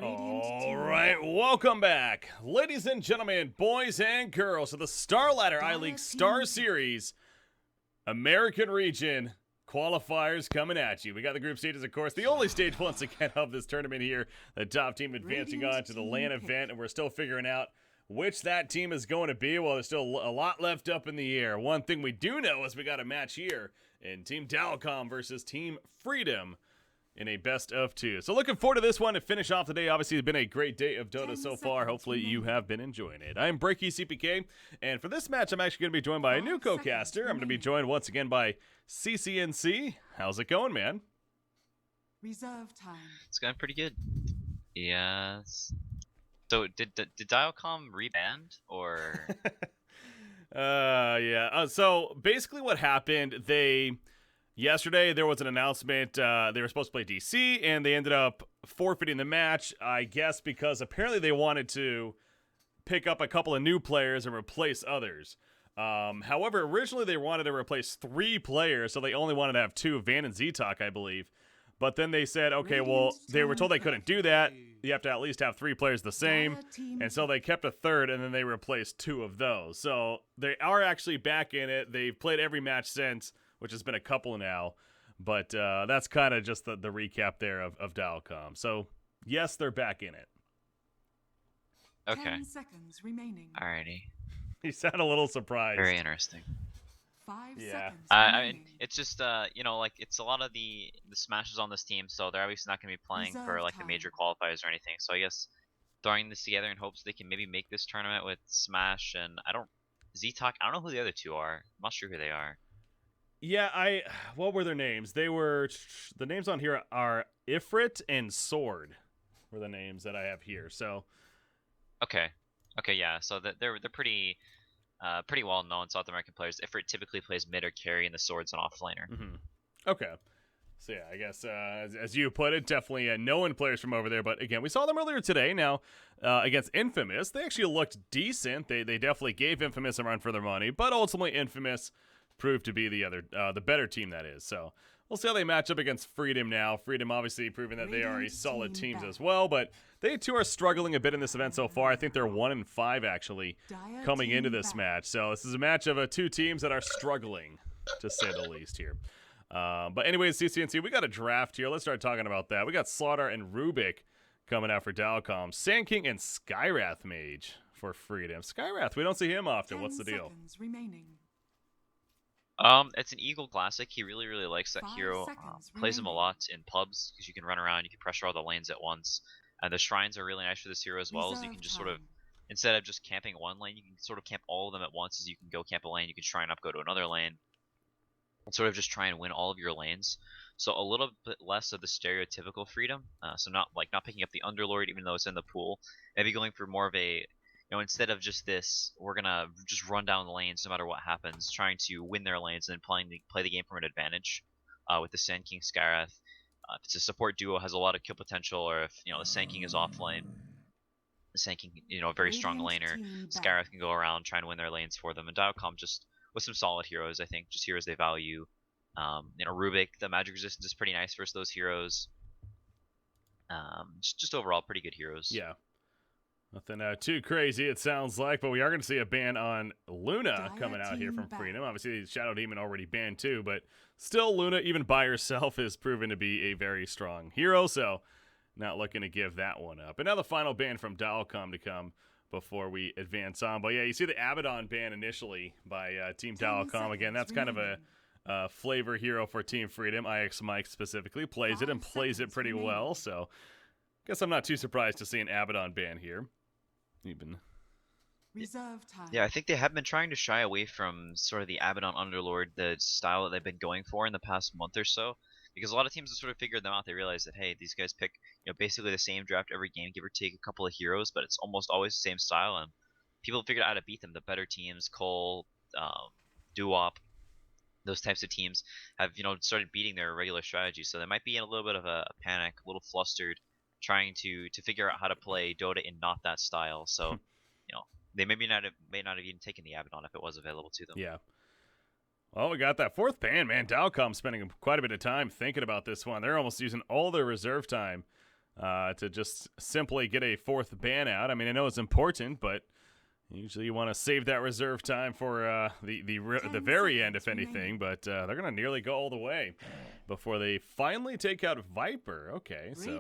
All right, welcome back, ladies and gentlemen, boys and girls, to the Star Ladder iLeague Star Series American Region qualifiers coming at you. We got the group stages, of course, the only stage once again of this tournament here. The top team advancing on to the LAN event, and we're still figuring out which that team is going to be. Well, there's still a lot left up in the air. One thing we do know is we got a match here in Team DileCom versus Team Freedom in a best of two. So looking forward to this one to finish off the day. Obviously, it's been a great day of Dota so far. Hopefully, you have been enjoying it. I'm Breaky CPK, and for this match, I'm actually going to be joined by a new co-caster. I'm going to be joined once again by CCNC. How's it going, man? Reserve time. It's going pretty good. Yes. So did DileCom reband or? Yeah. So basically, what happened? Yesterday, there was an announcement. They were supposed to play DC, and they ended up forfeiting the match, I guess, because apparently they wanted to pick up a couple of new players and replace others. However, originally they wanted to replace 3 players, so they only wanted to have 2, Van and Ztok, I believe. But then they said, okay, well, they were told they couldn't do that. You have to at least have 3 players the same. And so they kept a 3rd, and then they replaced 2 of those. So they are actually back in it. They've played every match since, which has been a couple now, but that's kind of just the recap there of DileCom. So, yes, they're back in it. Okay. 10 seconds remaining. Alrighty. You sound a little surprised. Very interesting. 5 Yeah. seconds I mean, remaining. it's just like it's a lot of the smashes on this team, so they're obviously not going to be playing for Reserve like the time. major qualifiers or anything. So I guess throwing this together in hopes they can maybe make this tournament with Smash and Ztok. I don't know who the other 2 are. I'm not sure who they are. Yeah, what were their names? The names on here are Ifrit and Sword were the names that I have here. So, Okay, yeah. So they're pretty well known South American players. Ifrit typically plays mid or carry, and the Sword's an offlaner. Okay. So, yeah, I guess as you put it, definitely known players from over there. But, again, we saw them earlier today. Now, against Infamous, they actually looked decent. They definitely gave Infamous a run for their money. But ultimately, Infamous proved to be the better team, that is. So we'll see how they match up against Freedom now. Freedom obviously proving that they are a solid team as well, but they too are struggling a bit in this event so far. I think they're 1-5 actually coming into this match. So this is a match of 2 teams that are struggling, to say the least here. But anyways, CCNC, we got a draft here. Let's start talking about that. We got Slaughter and Rubik coming out for DileCom. Sand King and Skywrath Mage for Freedom. Skywrath, we don't see him often. What's the deal? 10 seconds remaining. It's an Eagle classic. He really likes that 5 hero. seconds Plays him a remaining. lot in pubs because you can run around, you can pressure all the lanes at once. And the shrines are really nice for this hero as well, as you can just sort of, instead of just camping one lane, you can sort of camp all of them at once. As you can go camp a lane, you can shrine up, go to another lane, and sort of just try and win all of your lanes. So a little bit less of the stereotypical Freedom. So not picking up the Underlord even though it's in the pool. Maybe going for more of a, instead of just this, we're gonna just run down the lanes no matter what happens, trying to win their lanes and then play the game from an advantage. With the Sand King Skywrath, if it's a support duo, has a lot of kill potential, or if the Sand King is off lane, the Sand King, a very strong laner, Skywrath can go around try and win their lanes for them. And DileCom just with some solid heroes, I think, just heroes they value. Rubik, the magic resistance is pretty nice versus those heroes. Just overall pretty good heroes. Yeah. Nothing too crazy, it sounds like, but we are going to see a ban on Luna coming out here from Freedom. Obviously, Shadow Demon already banned too, but still, Luna, even by herself, is proven to be a very strong hero, so not looking to give that one up. And now the final ban from DileCom to come before we advance on. But yeah, you see the Abaddon ban initially by Team DileCom. Again, that's kind of a flavor hero for Team Freedom. IX Mike specifically plays it and plays it pretty well, so guess I'm not too surprised to see an Abaddon ban here. Reserve time. Yeah, I think they have been trying to shy away from sort of the Abaddon Underlord, the style that they've been going for in the past month or so, because a lot of teams have sort of figured them out. They realize that, hey, these guys pick basically the same draft every game, give or take a couple of heroes, but it's almost always the same style, and people figured out how to beat them. The better teams, Cole, Duop, those types of teams have started beating their regular strategy, so they might be in a little bit of a panic, a little flustered, trying to figure out how to play Dota in not that style. So, they may not have even taken the Abaddon if it was available to them. Yeah. Well, we got that 4th ban, man. DileCom spending quite a bit of time thinking about this one. They're almost using all their reserve time to just simply get a 4th ban out. I mean, I know it's important, but usually you want to save that reserve time for the very end, if anything. But they're going to nearly go all the way before they finally take out Viper. Okay, so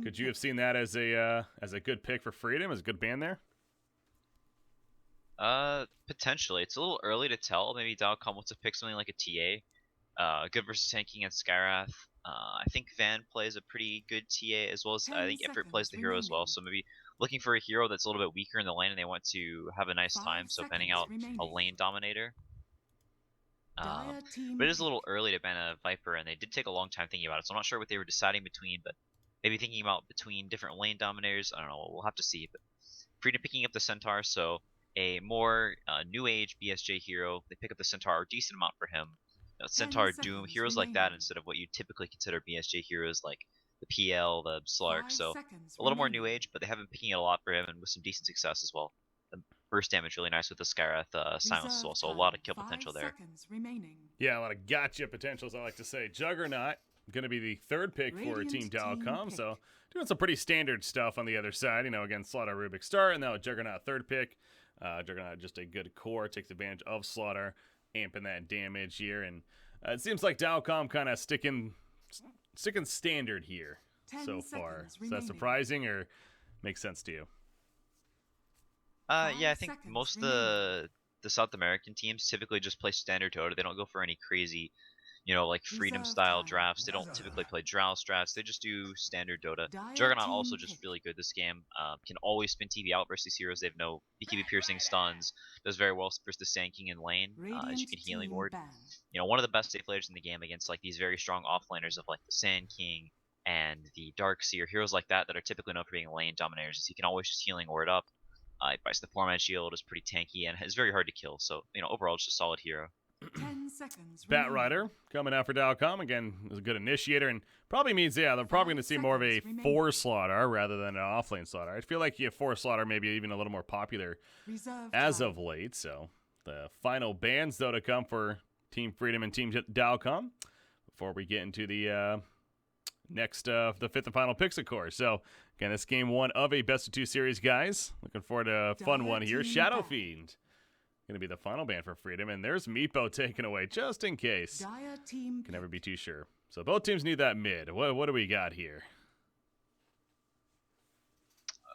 could you have seen that as a good pick for Freedom, as a good ban there? Potentially. It's a little early to tell. Maybe DileCom wants to pick something like a TA. Good versus tanking and Skyrath. I think Van plays a pretty good TA, as well as I think Everett plays the hero as well. So maybe looking for a hero that's a little bit weaker in the lane and they want to have a nice time, so banning out a lane dominator. But it is a little early to ban a Viper, and they did take a long time thinking about it, so I'm not sure what they were deciding between, but maybe thinking about between different lane dominators. I don't know, we'll have to see. But Freedom picking up the Centaur, so a more new age BSJ hero. They pick up the Centaur, a decent amount for him. Centaur, Doom, heroes like that instead of what you typically consider BSJ heroes like the PL, the Slark. So a little more new age, but they have been picking it a lot for him and with some decent success as well. The burst damage really nice with the Skyrath silence as well, so a lot of kill potential there. Yeah, a lot of gotcha potentials, I like to say. Juggernaut going to be the 3rd pick for Team DileCom, so doing some pretty standard stuff on the other side. You know, again, Slaughter, Rubik start, and now Juggernaut 3rd pick. Juggernaut just a good core, takes advantage of Slaughter, amping that damage here, and it seems like DileCom kind of sticking standard here so far. Is that surprising or makes sense to you? Yeah, I think most of the South American teams typically just play standard Dota. They don't go for any crazy, like Freedom style drafts. They don't typically play Drow strats. They just do standard Dota. Juggernaut also just really good this game. Can always spin TV out versus heroes. They have no BKB piercing stuns. Does very well versus the Sand King in lane. As you can healing ward. One of the best safe players in the game against like these very strong offlaners of like the Sand King and the Darkseer, heroes like that are typically known for being lane dominators. Is he can always just healing ward up. He buys the 4-man shield, is pretty tanky, and is very hard to kill. So, overall, just a solid hero. 10 seconds. Bat Rider coming out for DileCom. Again, is a good initiator, and probably means, they're probably going to see more of a 4 Slaughter rather than an offlane Slaughter. I feel like 4 Slaughter maybe even a little more popular as of late. So, the final bans, though, to come for Team Freedom and Team DileCom before we get into the next, the 5th and final picks, of course. So, again, it's game 1 of a best-of-2 series, guys. Looking forward to a fun one here. Shadow Fiend going to be the final ban for Freedom, and there's Meepo taken away just in case. Can never be too sure. So both teams need that mid. What do we got here?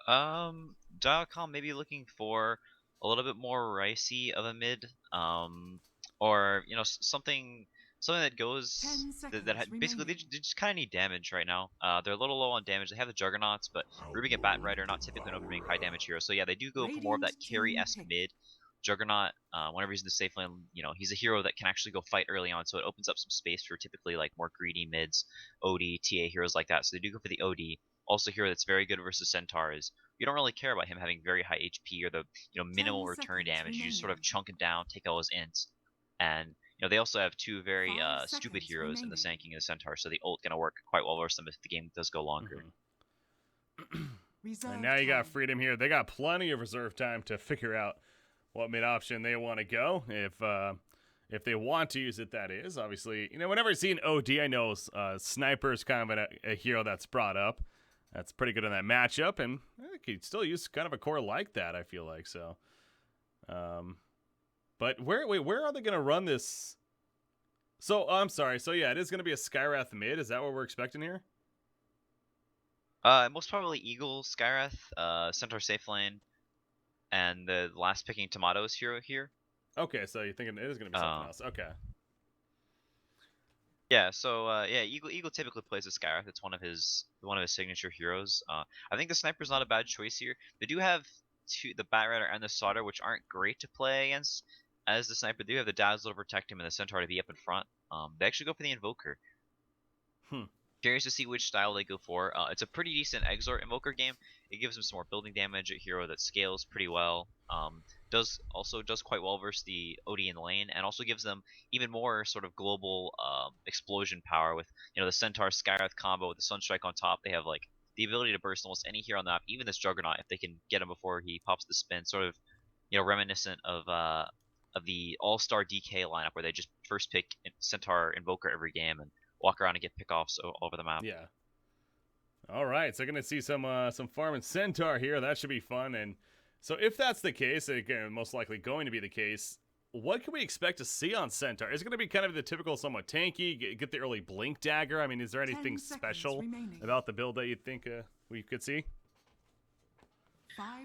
DileCom maybe looking for a little bit more ricey of a mid, or something that goes basically they just kind of need damage right now. They're a little low on damage. They have the Juggernauts, but Rubik and Bat Rider are not typically known for being high damage heroes. So yeah, they do go for more of that carry-esque mid. Juggernaut, whenever he's in the safe lane, he's a hero that can actually go fight early on, so it opens up some space for typically like more greedy mids, OD, TA heroes like that. So they do go for the OD. Also, a hero that's very good versus Centaurs. You don't really care about him having very high HP or the minimal return damage. You just sort of chunk it down, take all his ints, and they also have 2 very stupid heroes in the Sand King and the Centaur, so the ult gonna work quite well versus them if the game does go longer. And now you got Freedom here. They got plenty of reserve time to figure out what mid option they want to go, if they want to use it, that is. Obviously, whenever I see an OD, I know Sniper is kind of a hero that's brought up. That's pretty good in that matchup, and I could still use kind of a core like that, I feel like. So, but where are they going to run this? So, I'm sorry. So, yeah, it is going to be a Skyrath mid. Is that what we're expecting here? Most probably Eagle, Skyrath, Centaur safe lane, and the last picking Tomatoes hero here. Okay, so you're thinking it is going to be something else. Okay. Yeah, so yeah, Eagle typically plays a Skyrath. It's one of his signature heroes. I think the Sniper's not a bad choice here. They do have the Bat Rider and the Sauter, which aren't great to play against as the Sniper. They do have the Dazzler to protect him and the Centaur to be up in front. They actually go for the Invoker. Curious to see which style they go for. It's a pretty decent Exort Invoker game. It gives him some more building damage, a hero that scales pretty well. Does quite well versus the OD in the lane, and also gives them even more sort of global explosion power with the Centaur Skyrath combo with the Sunstrike on top. They have like the ability to burst almost any hero on the map, even this Juggernaut if they can get him before he pops the spin. Sort of reminiscent of the All-Star DK lineup where they just first pick Centaur Invoker every game and walk around and get pickoffs all over the map. Yeah. All right, so going to see some farm and Centaur here. That should be fun. And so if that's the case, again, most likely going to be the case, what can we expect to see on Centaur? Is it going to be kind of the typical somewhat tanky, get the early Blink Dagger? I mean, is there anything special about the build that you think we could see?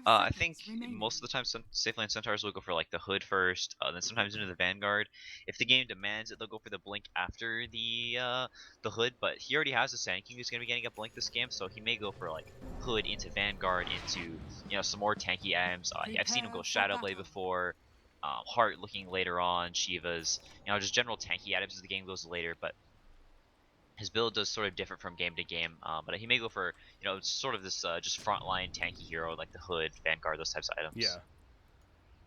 I think most of the time safe lane Centaurs will go for like the hood first, then sometimes into the Vanguard. If the game demands it, they'll go for the blink after the hood. But he already has a Sand King who's gonna be getting a blink this game, so he may go for like hood into Vanguard into some more tanky items. I've seen him go Shadow Blade before, Heart looking later on, Shiva's, just general tanky items as the game goes later. But his build does sort of differ from game to game, but he may go for sort of this just frontline tanky hero like the Hood, Vanguard, those types of items.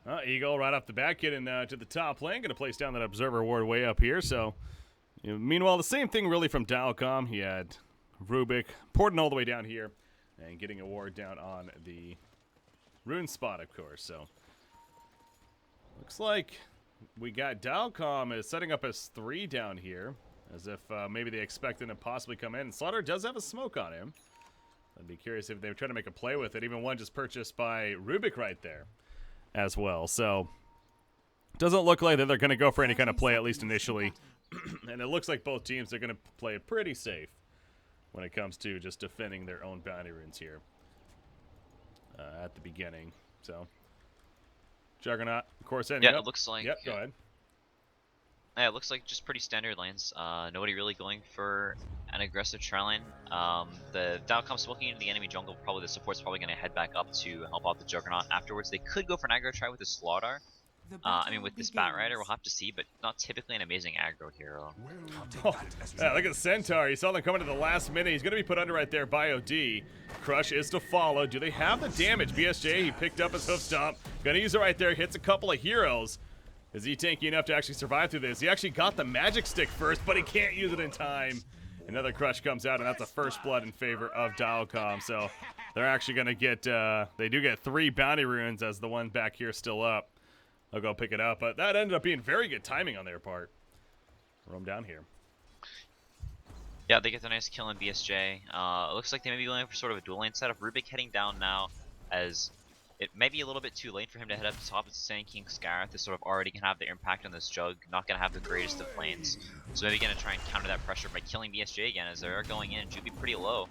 Yeah. Eagle right off the bat getting to the top lane, going to place down that Observer Ward way up here. So, meanwhile, the same thing really from DileCom. He had Rubik porting all the way down here and getting a ward down on the rune spot, of course. So, looks like we got DileCom is setting up as 3 down here. As if maybe they expect him to possibly come in. Slaughter does have a smoke on him. I'd be curious if they try to make a play with it. Even one just purchased by Rubik right there as well. So, doesn't look like that they're going to go for any kind of play, at least initially. And it looks like both teams are going to play it pretty safe when it comes to just defending their own bounty runes here at the beginning. So, Juggernaut, of course, ending up. It looks like... Yep, go ahead. Yeah, it looks like just pretty standard lanes. Nobody really going for an aggressive tri-lane. The DileCom smoking into the enemy jungle. Probably the support's probably going to head back up to help out the Juggernaut. Afterwards, they could go for an aggro try with the Slaughter. I mean, with this Bat Rider, we'll have to see, but not typically an amazing aggro hero. Yeah, look at Centaur. You saw them coming to the last minute. He's going to be put under right there by OD. Crush is to follow. Do they have the damage? BSJ, he picked up his hoof stomp. Going to use it right there. Hits a couple of heroes. Is he tanky enough to actually survive through this? He actually got the magic stick first, but he can't use it in time. Another Crush comes out, and that's a first blood in favor of DileCom. So they're actually going to get, they do get 3 bounty runes as the one back here still up. I'll go pick it up, but that ended up being very good timing on their part. Roam down here. Yeah, they get the nice kill in BSJ. It looks like they may be going for sort of a dual lane setup. Rubik heading down now, as it may be a little bit too late for him to head up to top. It's Sand King Scarith is sort of already going to have the impact on this Jug, not going to have the greatest of lanes. So maybe going to try and counter that pressure by killing BSJ again, as they're going in. Should be pretty low.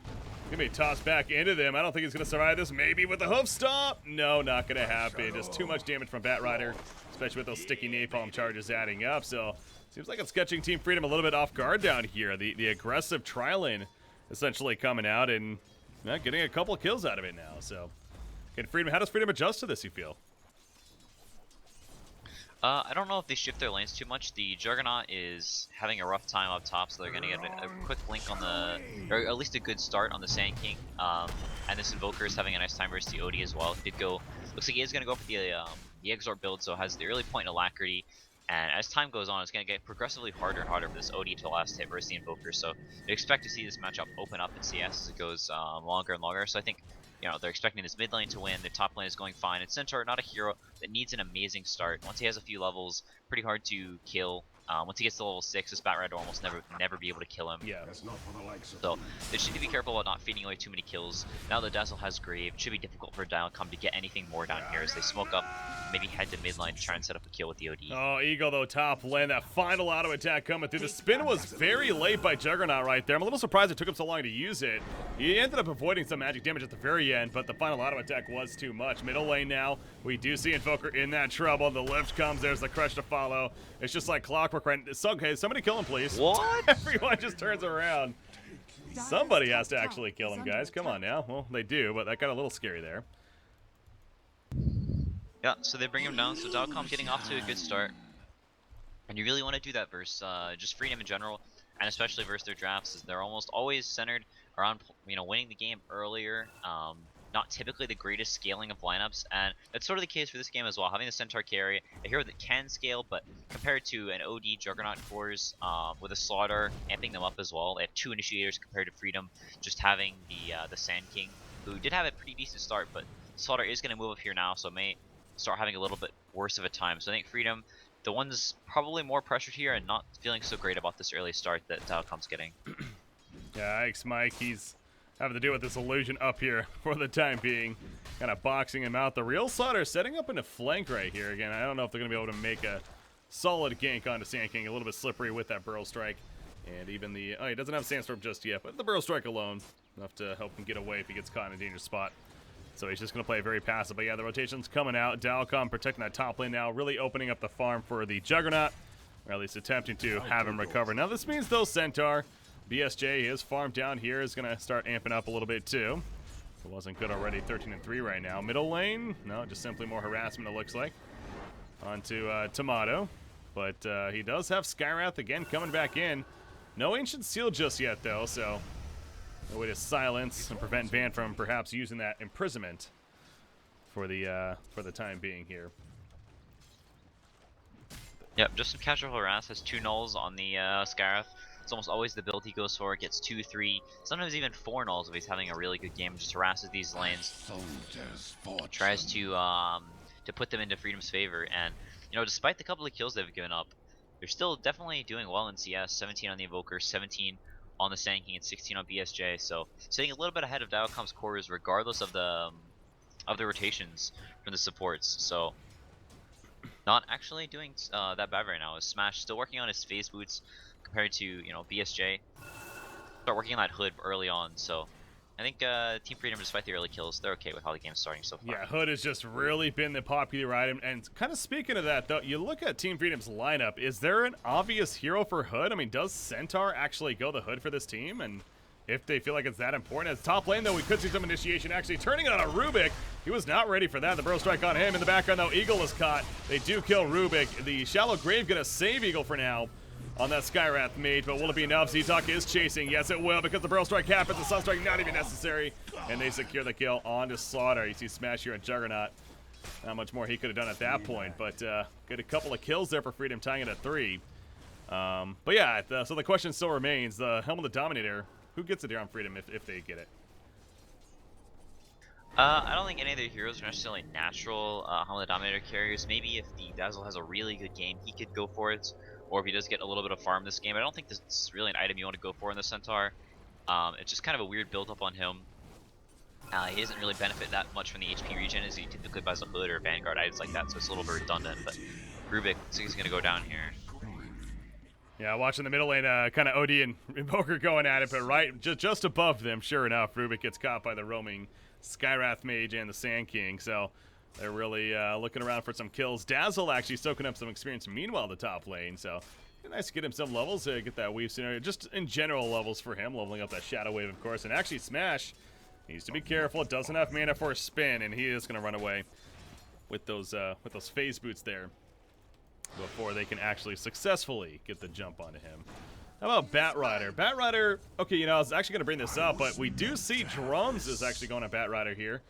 Gonna be tossed back into them. I don't think he's gonna survive this. Maybe with a hoof stomp. No, not gonna happen. Just too much damage from Bat Rider, especially with those sticky napalm charges adding up. So seems like it's catching Team Freedom a little bit off guard down here. The aggressive tri-lane essentially coming out and getting a couple kills out of it now. So can Freedom? How does Freedom adjust to this, you feel? I don't know if they shift their lanes too much. The Juggernaut is having a rough time up top, so they're going to get a quick blink on the, or at least a good start on the Sand King. And this Invoker is having a nice time versus the OD as well. He did go, looks like he is going to go for the Exort build, so has the early point in Alacrity. And as time goes on, it's going to get progressively harder and harder for this OD to last hit versus the Invoker. So they expect to see this matchup open up in CS as it goes longer and longer. So I think, they're expecting this mid lane to win. The top lane is going fine. And Centaur, not a hero that needs an amazing start. Once he has a few levels, pretty hard to kill. Once he gets to level 6, this Bat Rider will almost never be able to kill him. Yeah. So they should be careful about not feeding away too many kills. Now that Dazzle has Grave, it should be difficult for DileCom to get anything more down here as they smoke up, maybe head to mid lane to try and set up a kill with the OD. Oh, Eagle though, top lane. That final auto attack coming through. The spin was very late by Juggernaut right there. I'm a little surprised it took him so long to use it. He ended up avoiding some magic damage at the very end, but the final auto attack was too much. Middle lane now. We do see Invoker in that trouble. The lift comes. There's the Crush to follow. It's just like clockwork, right? Okay, somebody kill him, please. What? Everyone just turns around. Somebody has to actually kill him, guys. Come on now. Well, they do, but that got a little scary there. Yeah, so they bring him down. So DileCom getting off to a good start. And you really want to do that versus just Freedom in general, and especially versus their drafts, as they're almost always centered around winning the game earlier. Not typically the greatest scaling of lineups, and that's sort of the case for this game as well. Having the Centaur carry, a hero that can scale, but compared to an OD Juggernaut cores with a Slaughter, amping them up as well. They have 2 initiators compared to Freedom, just having the Sand King, who did have a pretty decent start, but Slaughter is going to move up here now, so may start having a little bit worse of a time. So I think Freedom, the one's probably more pressured here and not feeling so great about this early start that DileCom's getting. Yeah, Ike's Mike, he's having to deal with this illusion up here for the time being. Kind of boxing him out. The real Slaughter setting up into flank right here. Again, I don't know if they're going to be able to make a solid gank onto Sand King. A little bit slippery with that Burrow Strike. And even the... Oh, he doesn't have Sandstorm just yet, but the Burrow Strike alone, enough to help him get away if he gets caught in a dangerous spot. So he's just going to play very passive. But yeah, the rotation's coming out. DileCom protecting that top lane now, really opening up the farm for the Juggernaut, or at least attempting to have him recover. Now this means, though, Centaur, BSJ, his farm down here is going to start amping up a little bit, too. It wasn't good already, 13-3 right now. Middle lane, no, just simply more harassment, it looks like. Onto Tomato. But he does have Skywrath again coming back in. No Ancient Seal just yet, though, so no way to silence and prevent Van from perhaps using that imprisonment for the time being here. Yep, just some casual harass. Has 2 nulls on the Skywrath. It's almost always the build he goes for. Gets 2, 3, sometimes even 4 nulls if he's having a really good game. Just harasses these lanes. Tries to put them into Freedom's favor. And, you know, despite the couple of kills they've given up, they're still definitely doing well in CS. 17 on the Invoker, 17 on the Sand King, and 16 on BSJ. So sitting a little bit ahead of DileCom's cores, regardless of the rotations from the supports. So not actually doing that bad right now. Smash still working on his phase boots compared to, you know, BSJ. Start working on that hood early on. So I think Team Freedom, despite the early kills, they're okay with how the game's starting so far. Yeah, Hood has just really been the popular item. And kind of speaking of that, though, you look at Team Freedom's lineup. Is there an obvious hero for Hood? I mean, does Centaur actually go the Hood for this team? And if they feel like it's that important. As top lane, though, we could see some initiation actually turning on a Rubik. He was not ready for that. The Burrow Strike on him. In the background, though, Eagle is caught. They do kill Rubik. The Shallow Grave going to save Eagle for now on that Skywrath mage, but will it be enough? Z-Talk is chasing. Yes, it will, because the Burrow Strike happens. The Sunstrike not even necessary, and they secure the kill onto Slaughter. You see Smash here at Juggernaut. Not much more he could have done at that point, but get a couple of kills there for Freedom, tying it at 3. But yeah, so the question still remains, the Helm of the Dominator, who gets it here on Freedom if they get it? I don't think any of the heroes are necessarily natural Helm of the Dominator carriers. Maybe if the Dazzle has a really good game, he could go for it. Or if he does get a little bit of farm this game. I don't think this is really an item you want to go for in the Centaur. It's just kind of a weird build up on him. He doesn't really benefit that much from the HP regen as he typically buys a Hood or Vanguard items like that, so it's a little bit redundant. But Rubik, looks like he's going to go down here. Yeah, watching the middle lane, kind of OD and Invoker going at it, but right just above them, sure enough, Rubik gets caught by the roaming Skywrath Mage and the Sand King, so they're really looking around for some kills. Dazzle actually soaking up some experience meanwhile the top lane, so nice to get him some levels, get that weave scenario, just in general levels for him, leveling up that Shadow Wave, of course, and actually Smash needs to be careful, doesn't have mana for a spin, and he is going to run away with those phase boots there before they can actually successfully get the jump onto him. How about Batrider? Batrider, okay, you know, I was actually going to bring this up, but we do see Drums is actually going to Batrider here.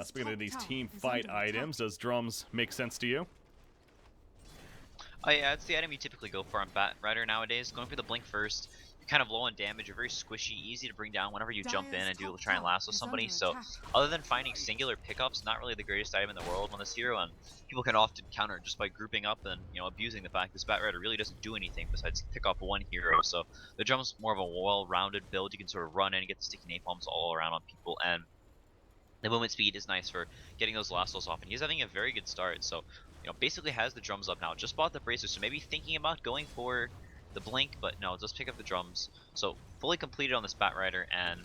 Speaking of these team fight items, does Drums make sense to you? Oh yeah, it's the item you typically go for on Batrider nowadays. Going for the blink first. You're kind of low on damage, you're very squishy, easy to bring down whenever you jump in and try and lasso somebody. So other than finding singular pickups, not really the greatest item in the world on this hero, and people can often counter just by grouping up and, you know, abusing the fact this Batrider really doesn't do anything besides pick up one hero. So the Drum's more of a well-rounded build. You can sort of run in and get the sticky napalms all around on people, and the movement speed is nice for getting those lassos off, and he's having a very good start. So, you know, basically has the Drums up now. Just bought the bracers, so maybe thinking about going for the blink, but no, just pick up the Drums. So fully completed on this Batrider, and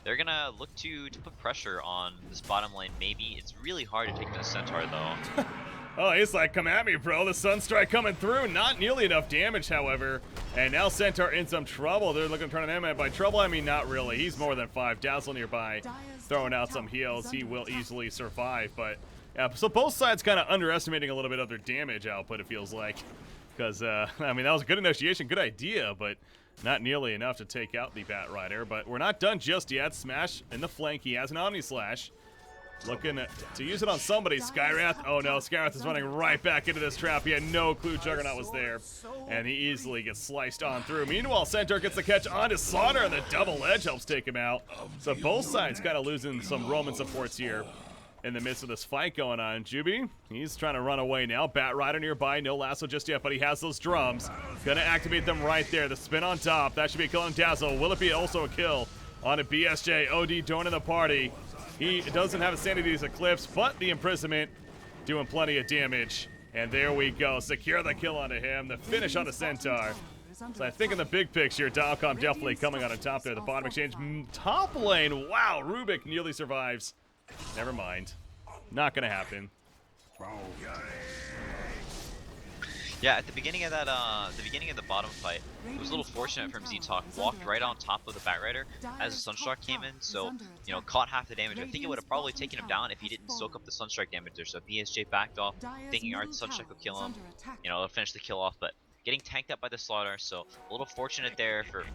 they're gonna look to put pressure on this bottom lane. Maybe it's really hard to take the Centaur though. Oh, he's like, come at me, bro. The Sunstrike coming through. Not nearly enough damage, however. And now Centaur in some trouble. They're looking to turn on him. And by trouble, I mean not really. He's more than 5. Dazzle nearby, throwing out some heals. He will easily survive. But yeah, so both sides kind of underestimating a little bit of their damage output, it feels like. Because, I mean, that was a good initiation, good idea, but not nearly enough to take out the Batrider. But we're not done just yet. Smash in the flank. He has an Omni Slash. Looking to use it on somebody. Skywrath. Oh no, Skywrath is running right back into this trap. He had no clue Juggernaut was there. And he easily gets sliced on through. Meanwhile, Centaur gets the catch onto Slaughter, and the double edge helps take him out. So both sides kind of losing some Roman supports here in the midst of this fight going on. Juby, he's trying to run away now. Batrider nearby, no lasso just yet, but he has those Drums. Gonna activate them right there. The spin on top. That should be a kill on Dazzle. Will it be also a kill on a BSJ. OD joining the party. He doesn't have a Sanity's Eclipse, but the imprisonment doing plenty of damage. And there we go. Secure the kill onto him. The finish on the Centaur. So I think in the big picture, DileCom definitely coming on top there. The bottom exchange. Top lane. Wow, Rubik nearly survives. Never mind. Not going to happen. Yeah, at the beginning of that, the beginning of the bottom fight, it was a little fortunate from Z-Talk. Walked right on top of the Batrider as the Sunstrike came in, so, you know, caught half the damage. I think it would have probably taken him down if he didn't soak up the Sunstrike damage there. So BSJ backed off, thinking, alright, the Sunstrike will kill him, you know, it'll finish the kill off, but getting tanked up by the Slaughter, so a little fortunate there for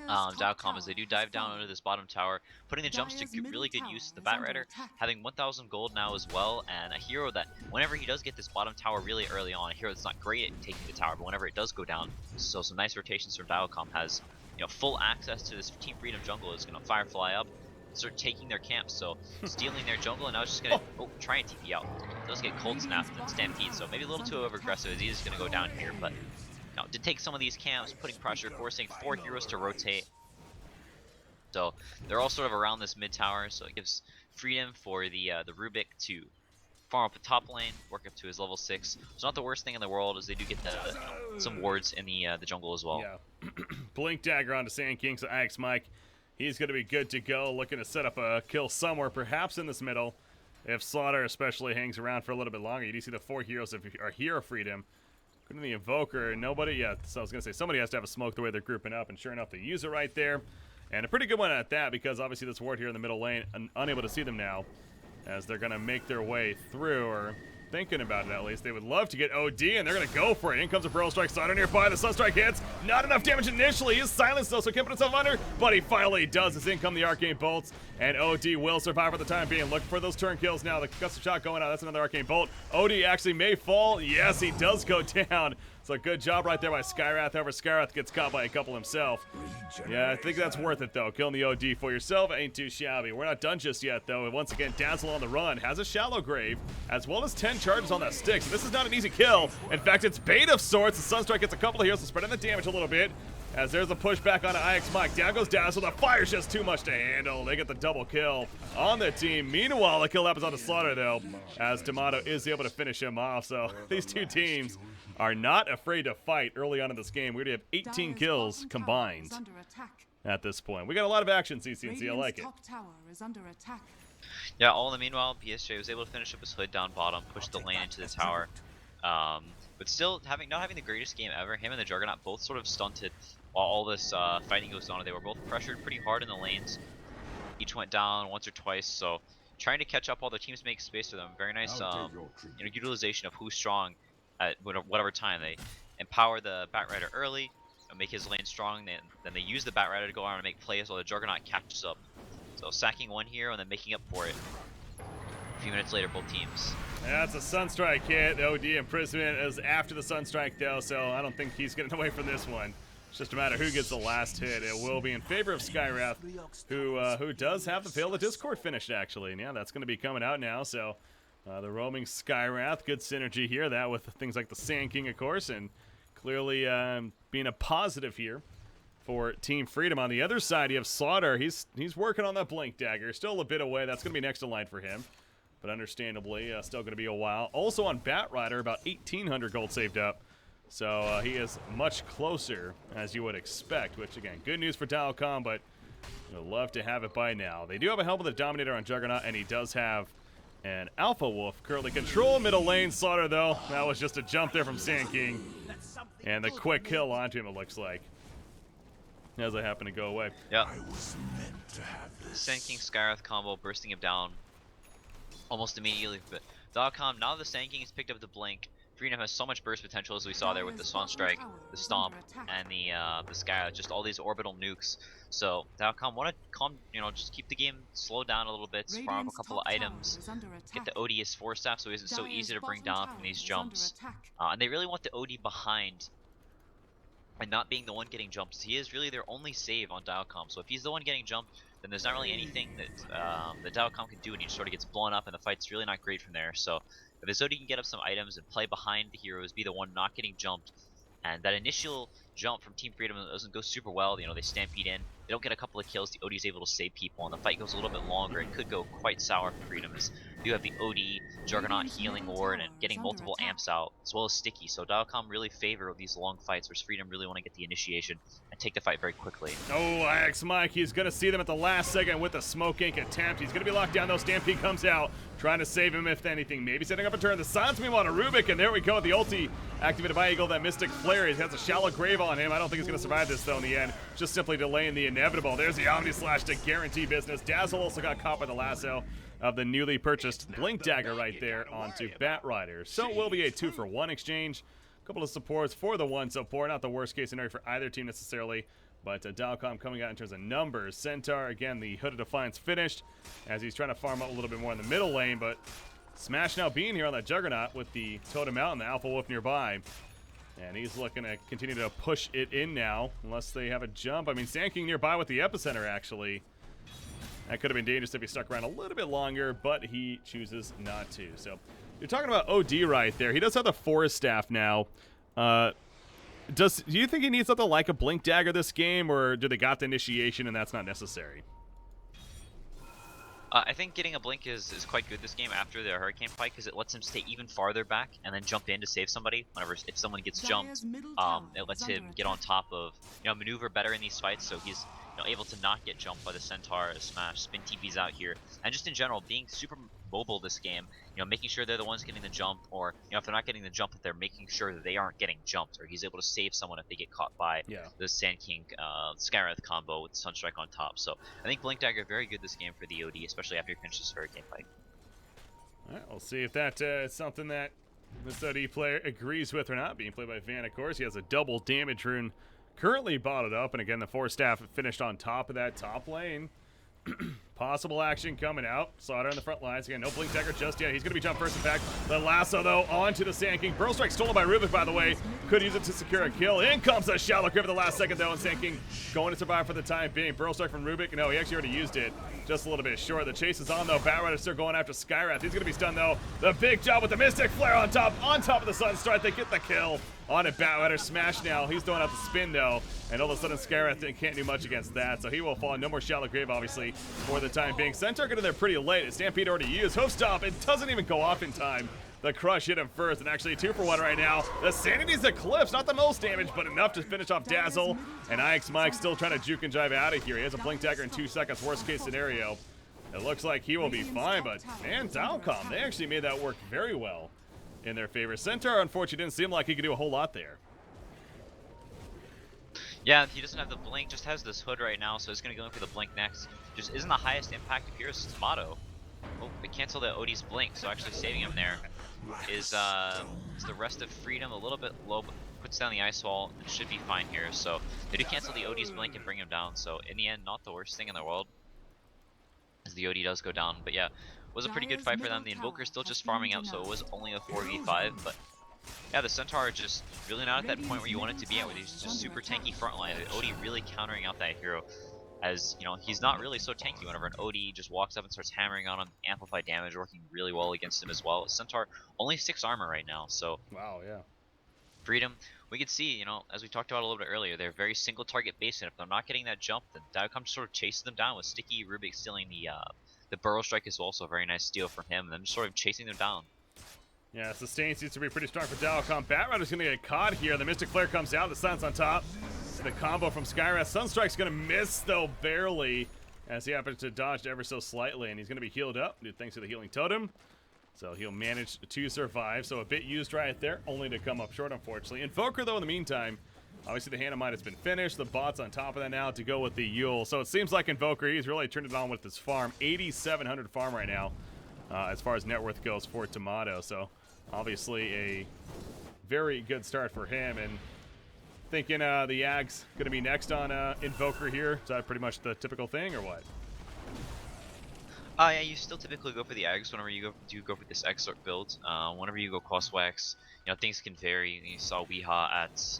DileCom as they do dive down under this bottom tower, putting the jumps to really good use. The Batrider having 1,000 gold now as well, and a hero that whenever he does get this bottom tower really early on, a hero that's not great at taking the tower, but whenever it does go down, so some nice rotations from DileCom has, you know, full access to this Team Freedom jungle. Is going to Firefly up, start taking their camps, so stealing their jungle, and now it's just going to try and TP out. Does get cold snapped and stampede, so maybe a little too over aggressive as he's going to go down here, but to take some of these camps, putting pressure, forcing 4 heroes to rotate. So they're all sort of around this mid tower, so it gives freedom for the Rubik to farm up the top lane, work up to his level 6. It's not the worst thing in the world, as they do get some wards in the jungle as well. Yeah. Blink Dagger onto Sand King, so Axe Mike, he's going to be good to go, looking to set up a kill somewhere, perhaps in this middle. If Slaughter especially hangs around for a little bit longer, you do see the 4 heroes of our Hero Freedom. Couldn't the Invoker, nobody yet. So I was going to say, somebody has to have a smoke the way they're grouping up, and sure enough, they use it right there. And a pretty good one at that, because obviously this ward here in the middle lane, unable to see them now, as they're going to make their way through, or thinking about it at least. They would love to get OD, and they're going to go for it. In comes a Pearl Strike, Slaughter nearby, the Sunstrike hits. Not enough damage initially. He's silenced though, so can't put himself under, but he finally does. As in come the Arcane Bolts, and OD will survive for the time being. Looking for those turn kills now. The custom shot going out. That's another Arcane Bolt. OD actually may fall. Yes, he does go down. So good job right there by Skywrath. However, Skywrath gets caught by a couple himself. Yeah, I think that's worth it, though. Killing the OD for yourself ain't too shabby. We're not done just yet, though. And once again, Dazzle on the run. Has a Shallow Grave, as well as 10 charges on that stick. So this is not an easy kill. In fact, it's bait of sorts. The Sunstrike gets a couple of heroes to spread in the damage a little bit. As there's a pushback onto IX Mike. Down goes Dazzle. The fire's just too much to handle. They get the double kill on the team. Meanwhile, the kill happens on the Slaughter, though, as Tomato is able to finish him off. So these two teams are not afraid to fight early on in this game. We already have 18 kills combined at this point. We got a lot of action, CCNC. I like it. Yeah, all in the meanwhile, BSJ was able to finish up his hood down bottom, push the lane into the tower. But still, not having the greatest game ever, him and the Juggernaut both sort of stunted while all this fighting goes on. They were both pressured pretty hard in the lanes. Each went down once or twice, so trying to catch up while the teams make space for them. Very nice utilization of who's strong at whatever time. They empower the Batrider early, make his lane strong, then they use the Batrider to go on and make plays while the Juggernaut catches up. So sacking one hero and then making up for it a few minutes later, both teams. That's a Sunstrike hit. The OD imprisonment is after the Sunstrike, though, so I don't think he's getting away from this one. It's just a matter who gets the last hit. It will be in favor of Skywrath, who does have the Veil of Discord finished, actually. And yeah, that's going to be coming out now, so the roaming Skywrath, good synergy here. That with things like the Sand King, of course, and clearly being a positive here for Team Freedom. On the other side, you have Slaughter. He's working on that Blink Dagger. Still a bit away. That's going to be next in line for him, but understandably, still going to be a while. Also on Batrider, about 1,800 gold saved up. So he is much closer, as you would expect, which, again, good news for DileCom, but you'd love to have it by now. They do have a help with the Dominator on Juggernaut, and he does have an Alpha Wolf currently control middle lane. Slaughter, though, that was just a jump there from Sand King. And the quick kill onto him, it looks like, as I happen to go away. Yep. Sand King Skywrath combo, bursting him down almost immediately. But DileCom, now the Sand King has picked up the Blink, Freedom has so much burst potential, as we saw there with the Sunstrike, the Stomp, and the Skywrath, just all these orbital nukes. So DileCom want to just keep the game slowed down a little bit, farm up a couple of items, get the OD as 4-staff so he isn't so easy to bring down from these jumps. And they really want the OD behind and not being the one getting jumped. He is really their only save on DileCom. So if he's the one getting jumped, then there's not really anything that DileCom can do, and he just sort of gets blown up, and the fight's really not great from there. So if his OD can get up some items and play behind the heroes, be the one not getting jumped, and that initial jump from Team Freedom doesn't go super well, they stampede in, they don't get a couple of kills, the OD is able to save people, and the fight goes a little bit longer. It could go quite sour for Freedom, as you have the OD, Juggernaut healing Ward, and getting multiple amps out, as well as Sticky. So DileCom really favor these long fights, whereas Freedom really want to get the initiation and take the fight very quickly. Oh, Axe Mike, he's going to see them at the last second with the Smoke Ink attempt. He's going to be locked down, though. Stampede comes out, trying to save him, if anything. Maybe setting up a turn. The silence meanwhile to Rubik, and there we go. The ulti activated by Eagle, that Mystic Flare. He has a shallow grave on him. I don't think he's going to survive this, though, in the end. Just simply delaying the inevitable. There's the Omni Slash to guarantee business. Dazzle also got caught by the lasso of the newly purchased Blink Dagger right there onto Batrider. So it will be a 2-for-1 exchange. A couple of supports for the one support. Not the worst case scenario for either team necessarily. But DileCom coming out in terms of numbers. Centaur, again, the Hood of Defiance finished as he's trying to farm up a little bit more in the middle lane. But Smash now being here on that Juggernaut with the Totem out and the Alpha Wolf nearby. And he's looking to continue to push it in now, unless they have a jump. I mean, Sand King nearby with the Epicenter, actually. That could have been dangerous if he stuck around a little bit longer, but he chooses not to. So, you're talking about OD right there. He does have the Forest Staff now. Do you think he needs something like a Blink Dagger this game, or do they got the initiation and that's not necessary? I think getting a Blink is quite good this game after the Hurricane fight, because it lets him stay even farther back and then jump in to save somebody. If someone gets jumped, it lets him get on top of, maneuver better in these fights, so he's able to not get jumped by the Centaur, Smash, spin TPs out here, and just in general being super mobile this game. Making sure they're the ones getting the jump, or if they're not getting the jump, that they're making sure that they aren't getting jumped, or he's able to save someone if they get caught by the Sand King Skywrath combo with Sunstrike on top. So I think Blink Dagger very good this game for the OD, especially after you finish this Hurricane fight. All right, we'll see if that is something that this OD player agrees with or not. Being played by Van, of course. He has a double damage rune currently bottled up, and again, the Force Staff finished on top of that top lane. Possible action coming out. Slaughter on the front lines. Again, no Blink Dagger just yet. He's going to be jumped first, in fact. The lasso, though, onto the Sand King. Burrow Strike stolen by Rubik, by the way. Could use it to secure a kill. In comes a shallow grip at the last second, though, and Sand King going to survive for the time being. Burrow Strike from Rubik. No, he actually already used it. Just a little bit short. The chase is on, though. Batrider still going after Skywrath. He's going to be stunned, though. The big job with the Mystic Flare on top of the Sunstrike. They get the kill on it. Batrider Smash now. He's throwing out the spin, though. And all of a sudden, Skywrath can't do much against that. So he will fall. No more shallow grave, obviously, for the time being. Centaur getting there pretty late. Stampede already used. Hoof Stomp. It doesn't even go off in time. The Crush hit him first, and actually 2-for-1 right now. The Sanity's Eclipse. Not the most damage, but enough to finish off Dazzle. And Ix Mike still trying to juke and jive out of here. He has a Blink Dagger in 2 seconds. Worst case scenario. It looks like he will be fine, but man, DileCom, they actually made that work very well in their favor. Centaur, unfortunately, didn't seem like he could do a whole lot there. Yeah, he doesn't have the Blink, just has this Hood right now, so he's going to go in for the Blink next. Just isn't the highest impact of Heroes' Tomato. Oh, they cancel the OD's Blink, so actually saving him there is the rest of Freedom a little bit low, but puts down the Ice Wall and should be fine here. So they do cancel the OD's Blink and bring him down, so in the end, not the worst thing in the world, as the OD does go down. But yeah, it was a pretty good fight for them. The Invoker's still just farming out, so it was only a 4v5, but yeah, the Centaur are just really not at that point where you want it to be at, where he's just super tanky frontline. The OD really countering out that hero, as he's not really so tanky. Whenever an OD just walks up and starts hammering on him, amplified damage working really well against him as well. Centaur only 6 armor right now, so wow, yeah. Freedom, we can see, as we talked about a little bit earlier, they're very single target based, and if they're not getting that jump, then DileCom sort of chases them down with Sticky, Rubik stealing the Burrow Strike is also a very nice steal from him, and then just sort of chasing them down. Yeah, sustain seems to be pretty strong for DileCom. Batrider's going to get caught here. The Mystic Flare comes out. The Sun's on top. The combo from Skywrath. Sunstrike's going to miss, though, barely, as he happens to dodge ever so slightly. And he's going to be healed up thanks to the healing totem. So he'll manage to survive. So a bit used right there, only to come up short, unfortunately. Invoker, though, in the meantime, obviously the Hand of Might has been finished. The bot's on top of that now to go with the Yule. So it seems like Invoker, he's really turned it on with his farm. 8,700 farm right now, as far as net worth goes for Tomato. So obviously a very good start for him, and thinking the Yag's going to be next on Invoker here. Is that pretty much the typical thing, or what? Yeah, you still typically go for the Ags whenever you go for this Exort build. Whenever you go cost wax, things can vary. You saw Weeha at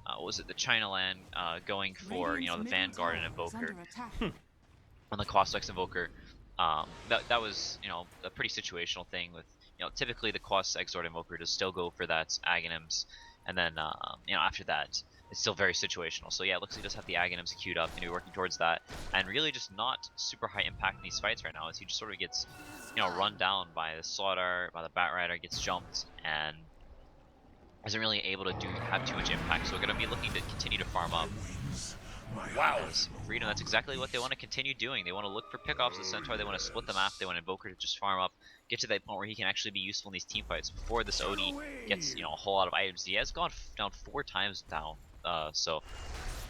what was it, the China Land, going for the Vanguard and Invoker on the cost wax Invoker. That was a pretty situational thing with. Typically the Quas Exort Invoker to still go for that Aghanims, and then after that it's still very situational. So yeah, it looks like he does have the Aghanims queued up, and we're working towards that, and really just not super high impact in these fights right now, as he just sort of gets, run down by the Slaughter, by the Batrider, gets jumped, and isn't really able to have too much impact. So we're going to be looking to continue to farm up. Wow, Freedom, that's exactly what they want to continue doing. They want to look for pickoffs with Centaur, they want to split the map, they want Invoker to just farm up, get to that point where he can actually be useful in these team fights before this OD gets, a whole lot of items. He has gone down 4 times down, so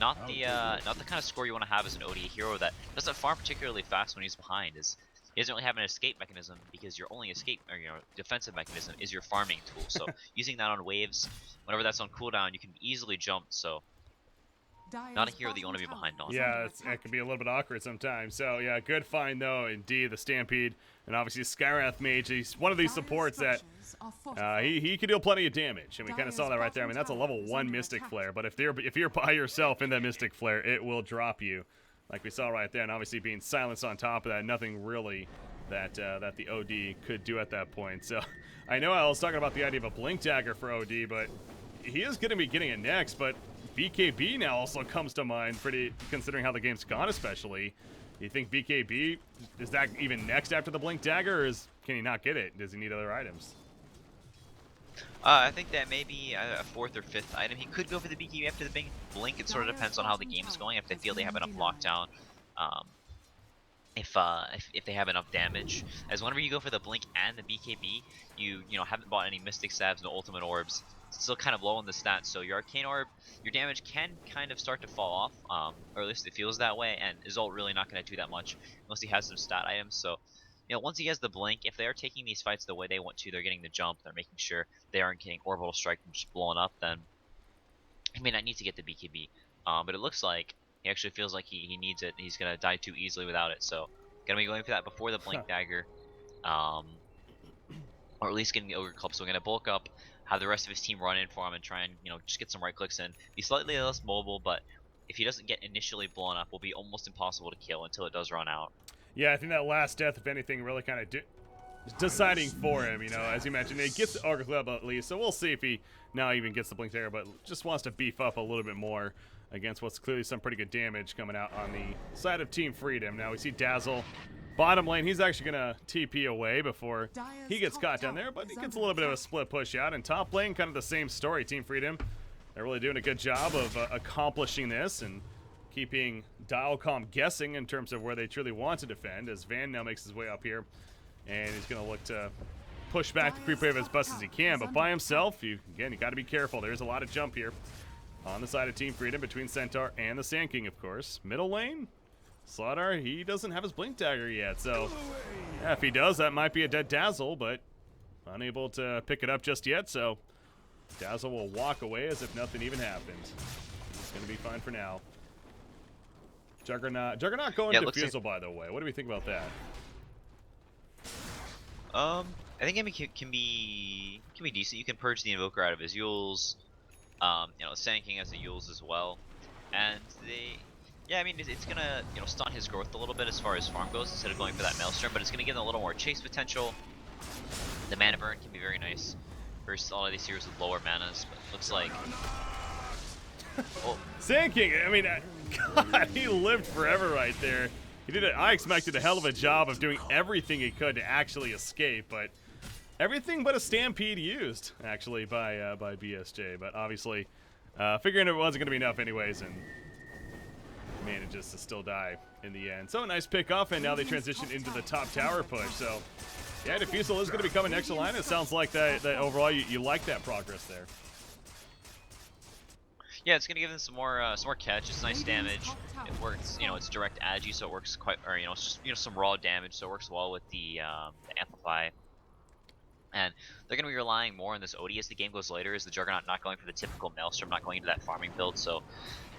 not the kind of score you want to have as an OD hero that doesn't farm particularly fast when he's behind. He doesn't really have an escape mechanism, because your only escape, or defensive mechanism, is your farming tool. So using that on waves, whenever that's on cooldown, you can easily jump. So not a hero that you want to be behind on. Yeah, it can be a little bit awkward sometimes. So yeah, good find though, indeed. The Stampede, and obviously Skywrath Mage. He's one of these supports that he can deal plenty of damage, and we kind of saw that right there. I mean, that's a level 1 Mystic Flare, but if you're by yourself in that Mystic Flare, it will drop you, like we saw right there. And obviously being silenced on top of that, nothing really that the OD could do at that point. So I know I was talking about the idea of a Blink Dagger for OD, but he is going to be getting it next. But BKB now also comes to mind, pretty considering how the game's gone, especially. You think BKB, is that even next after the Blink Dagger, or can he not get it? Does he need other items? I think that may be a 4th or 5th item. He could go for the BKB after the Blink. It sort of depends on how the game is going. If they feel they have enough lockdown, if they have enough damage. As whenever you go for the Blink and the BKB, you haven't bought any Mystic Stabs, no Ultimate Orbs. It's still kind of low on the stats, so your Arcane Orb, your damage can kind of start to fall off, or at least it feels that way, and is really not going to do that much unless he has some stat items. So once he has the Blink, if they are taking these fights the way they want to, they're getting the jump, they're making sure they aren't getting Orbital Strike from just blowing up, then he may not need to get the BKB. But it looks like he actually feels like he needs it. He's going to die too easily without it, so going to be going for that before the Blink Dagger, or at least getting the Ogre Club. So we're going to bulk up, have the rest of his team run in for him, and try and just get some right clicks in. Be slightly less mobile, but if he doesn't get initially blown up, will be almost impossible to kill until it does run out. Yeah, I think that last death, if anything, really kind of deciding for him. As you mentioned, he gets the Ogre Club at least, so we'll see if he now even gets the Blink Dagger, but just wants to beef up a little bit more against what's clearly some pretty good damage coming out on the side of Team Freedom. Now we see Dazzle bottom lane. He's actually going to TP away before he gets caught down there, but he gets a little bit of a split push out. And top lane, kind of the same story. Team Freedom, they're really doing a good job of accomplishing this and keeping DileCom guessing in terms of where they truly want to defend, as Van now makes his way up here, and he's going to look to push back the creep wave as best as he can. But by himself, you got to be careful. There's a lot of jump here on the side of Team Freedom between Centaur and the Sand King, of course. Middle lane, Slaughter, he doesn't have his Blink Dagger yet, so yeah, if he does, that might be a dead Dazzle, but unable to pick it up just yet, so Dazzle will walk away as if nothing even happened. He's going to be fine for now. Juggernaut going Diffusal, by the way. What do we think about that? I think it can be decent. You can purge the Invoker out of his Yules. Sand King has the Yules as well, and it's gonna stunt his growth a little bit as far as farm goes instead of going for that Maelstrom, but it's gonna give him a little more chase potential. The mana burn can be very nice versus all of these heroes with lower manas, but it looks like Sand King, God, he lived forever right there. I expected a hell of a job of doing everything he could to actually escape, but everything but a Stampede used, actually, by BSJ. But obviously, figuring it wasn't going to be enough anyways, and manages to still die in the end. So a nice pick off, and now they transition into the top tower push. So yeah, Diffusal is going to be coming next to line. It sounds like that overall you like that progress there. Yeah, it's gonna give them some more catch. It's nice damage. It works, it's direct agi, so it works quite, or it's just some raw damage, so it works well with the amplify. And they're gonna be relying more on this OD as the game goes later. Is the Juggernaut not going for the typical Maelstrom, not going into that farming build? So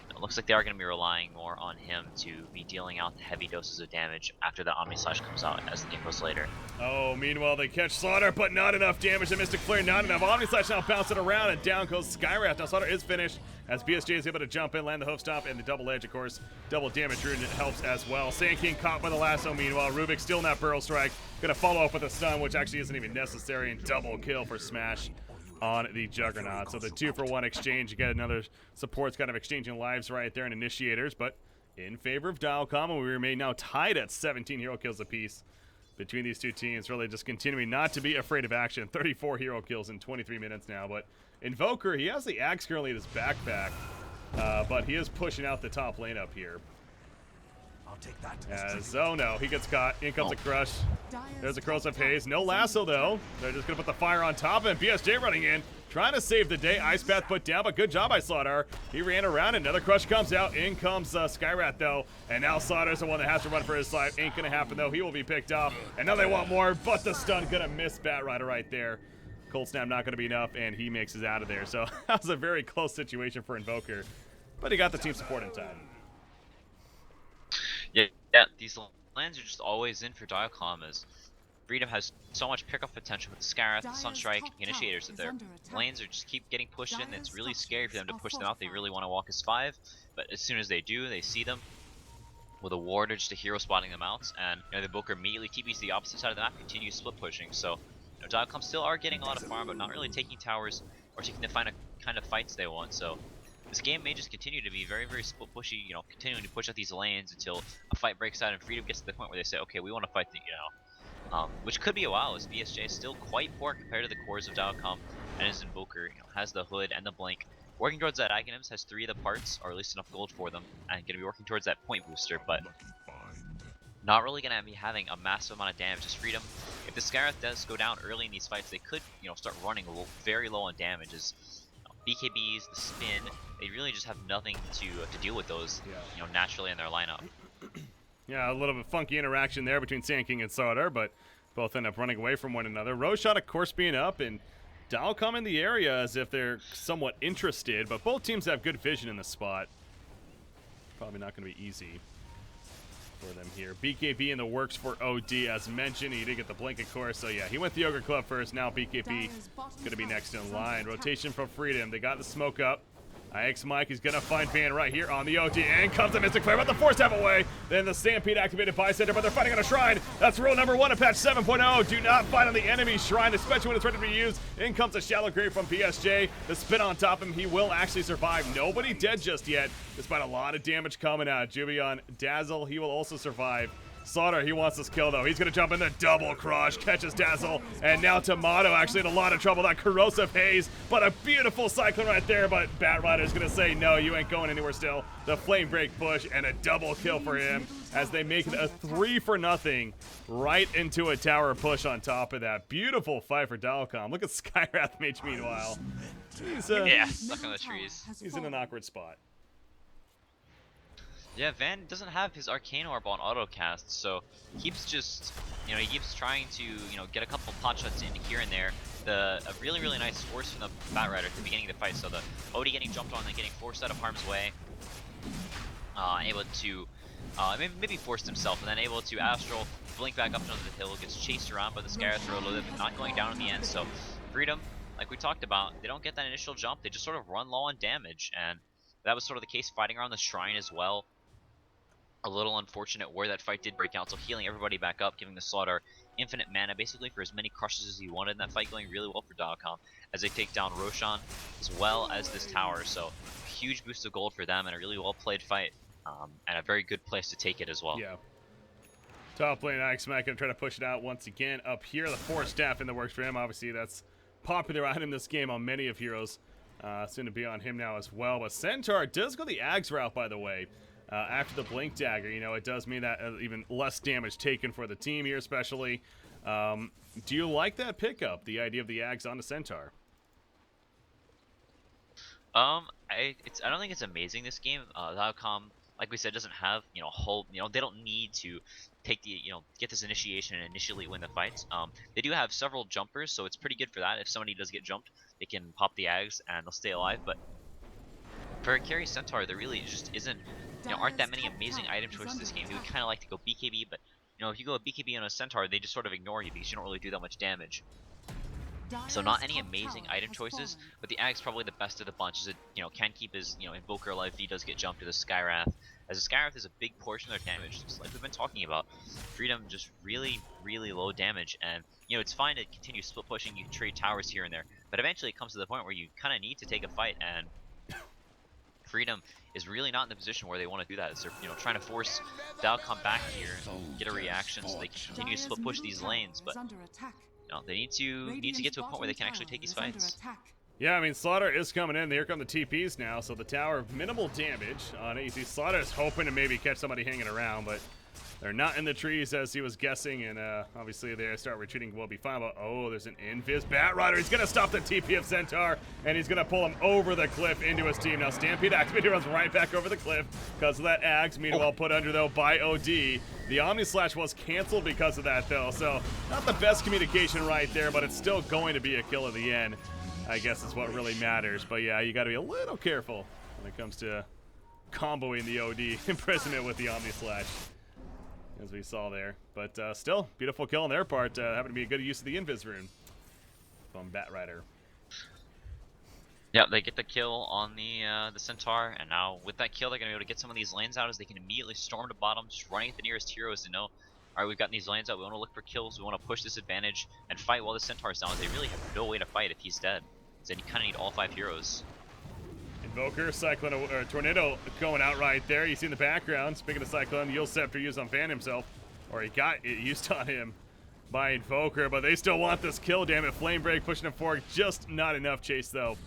it looks like they are gonna be relying more on him to be dealing out the heavy doses of damage after the Omni Slash comes out as the game goes later. Oh, meanwhile they catch Slaughter, but not enough damage. The Mystic Flare, not enough. Omni Slash now bouncing around, and down goes Skywrath. Now Slaughter is finished as BSJ is able to jump in, land the hoof stomp, and the double edge, of course. Double damage rune helps as well. Sand King caught by the lasso, meanwhile. Rubik still in that Burrow Strike. Gonna follow up with a stun, which actually isn't even necessary, and double kill for Smash on the Juggernaut. So the 2-for-1 exchange, you get another support's kind of exchanging lives right there and initiators, but in favor of DileCom, and we remain now tied at 17 hero kills apiece between these two teams. Really just continuing not to be afraid of action. 34 hero kills in 23 minutes now, but Invoker, he has the axe currently in his backpack, but he is pushing out the top lane up here. I'll take that. As, oh no, he gets caught. In comes a crush. There's a corrosive haze. No lasso though. They're just gonna put the fire on top, and BSJ running in, trying to save the day. Ice Path put down, but good job by Slaughter. He ran around. Another crush comes out. In comes Skyrat though, and now Slaughter's the one that has to run for his life. Ain't gonna happen though. He will be picked off, and now they want more, but the stun gonna miss Batrider right there. Cold Snap not gonna be enough, and he makes it out of there. So that was a very close situation for Invoker, but he got the team support in time. Yeah, these lands are just always in for DileCom, as Freedom has so much pickup potential with the Scarab, the Sunstrike, Initiators, that their lanes are just keep getting pushed in. It's really scary for them to push them out. They really want to walk as 5, but as soon as they do, they see them with a ward or just a hero spotting them out, and the Invoker immediately TPs the opposite side of the map, continues split pushing. So DileCom still are getting a lot of farm, but not really taking towers or taking the kind of fights they want. So this game may just continue to be very, very split pushy, continuing to push out these lanes until a fight breaks out and Freedom gets to the point where they say, okay, we want to fight the, which could be a while, as BSJ is still quite poor compared to the cores of DileCom, and his Invoker has the hood and the blink. Working towards that Aghanim's, has 3 of the parts, or at least enough gold for them, and going to be working towards that point booster, but not really going to be having a massive amount of damage as Freedom. If the Scarab does go down early in these fights, they could, start running very low on damage, as BKBs, the spin, they really just have nothing to deal with those, naturally in their lineup. Yeah, a little bit funky interaction there between Sand King and Sauter, but both end up running away from one another. Roshan, of course, being up, and DileCom in the area as if they're somewhat interested, but both teams have good vision in the spot. Probably not going to be easy for them here. BKB in the works for OD, as mentioned. He did get the blink, of course, so yeah, he went the Ogre Club first. Now BKB going to be next in line. Rotation from Freedom. They got the smoke up. IX Mike is going to find Van right here on the OD, and comes the Mystic Flare, but the Force Tap away. Then the Stampede activated Bystander, but they're fighting on a Shrine. That's rule number 1 of patch 7.0. Do not fight on the enemy Shrine, especially when it's ready to be used. In comes a Shallow Grave from PSG. The spin on top of him, he will actually survive. Nobody dead just yet, despite a lot of damage coming out. Juby on Dazzle, he will also survive. Slaughter, he wants this kill though. He's gonna jump in the double crush, catches Dazzle, and now Tomato actually in a lot of trouble. That corrosive haze, but a beautiful cyclone right there. But Batrider's gonna say, no, you ain't going anywhere still. The flame break push and a double kill for him as they make it a 3-for-0 right into a tower push on top of that. Beautiful fight for DileCom. Look at Skywrath Mage meanwhile. He's stuck in the trees. He's in an awkward spot. Yeah, Van doesn't have his Arcane Orb on autocast, so keeps just, he keeps trying to, get a couple pot shots in here and there. A really, really nice force from the Batrider at the beginning of the fight, so the OD getting jumped on and getting forced out of harm's way. Able to, maybe forced himself, and then able to Astral, blink back up onto the hill, gets chased around by the Scarab for a little bit, but not going down in the end, so Freedom, like we talked about, they don't get that initial jump, they just sort of run low on damage, and that was sort of the case fighting around the Shrine as well. A little unfortunate where that fight did break out, so healing everybody back up, giving the Slaughter infinite mana basically for as many crushes as he wanted in that fight, going really well for DileCom as they take down Roshan as well as this tower. So huge boost of gold for them and a really well played fight, and a very good place to take it as well. Yeah. Top lane, IX Mac gonna try to push it out once again. Up here, the Force Staff in the works for him. Obviously, that's popular item this game on many of Heroes. Soon to be on him now as well. But Centaur does go the Ags route, by the way. After the Blink Dagger, it does mean that even less damage taken for the team here, especially. Do you like that pickup, the idea of the Ags on the Centaur? I don't think it's amazing this game. DileCom, like we said, doesn't have they don't need to take the get this initiation and initially win the fights. They do have several jumpers, so it's pretty good for that. If somebody does get jumped, they can pop the Ags and they'll stay alive. But for a carry Centaur, there really just isn't. Aren't that many amazing item choices this game. You would kind of like to go BKB, but if you go BKB on a Centaur, they just sort of ignore you because you don't really do that much damage. So not any amazing item choices, but the Ag's probably the best of the bunch. As it, can keep his, Invoker alive if he does get jumped to the Skywrath. As the Skywrath is a big portion of their damage, just like we've been talking about. Freedom just really, really low damage, and it's fine to continue split pushing. You can trade towers here and there, but eventually it comes to the point where you kind of need to take a fight, and Freedom is really not in the position where they want to do that. As they're trying to force DileCom back here and get a reaction so they can continue to split push these lanes, but they need to get to a point where they can actually take these fights. Yeah, I mean, Slaughter is coming in. Here come the TPs now, so the tower, minimal damage on it. You see Slaughter is hoping to maybe catch somebody hanging around, but they're not in the trees as he was guessing, and obviously they start retreating will be fine, but there's an invis Bat Rider. He's going to stop the TP of Centaur, and he's going to pull him over the cliff into his team. Now Stampede activated, runs right back over the cliff because of that Ags, meanwhile put under, though, by OD. The Omni Slash was canceled because of that, though, so not the best communication right there, but it's still going to be a kill at the end, I guess is what really matters. But yeah, you got to be a little careful when it comes to comboing the OD imprisonment with the Omni Slash, as we saw there. But still, beautiful kill on their part. Happened to be a good use of the Invis rune from Bat Rider. Yeah, they get the kill on the Centaur, and now with that kill, they're going to be able to get some of these lanes out as they can immediately storm to bottom, just running at the nearest heroes to know, alright, we've got these lanes out, we want to look for kills, we want to push this advantage, and fight while the Centaur's down. They really have no way to fight if he's dead. So you kind of need all 5 heroes. Invoker, Cyclone, or Tornado going out right there. You see in the background, speaking of Cyclone, the Yule Scepter used on Fan himself, or he got it used on him by Invoker, but they still want this kill, damn it. Flame Break pushing him forward, just not enough chase though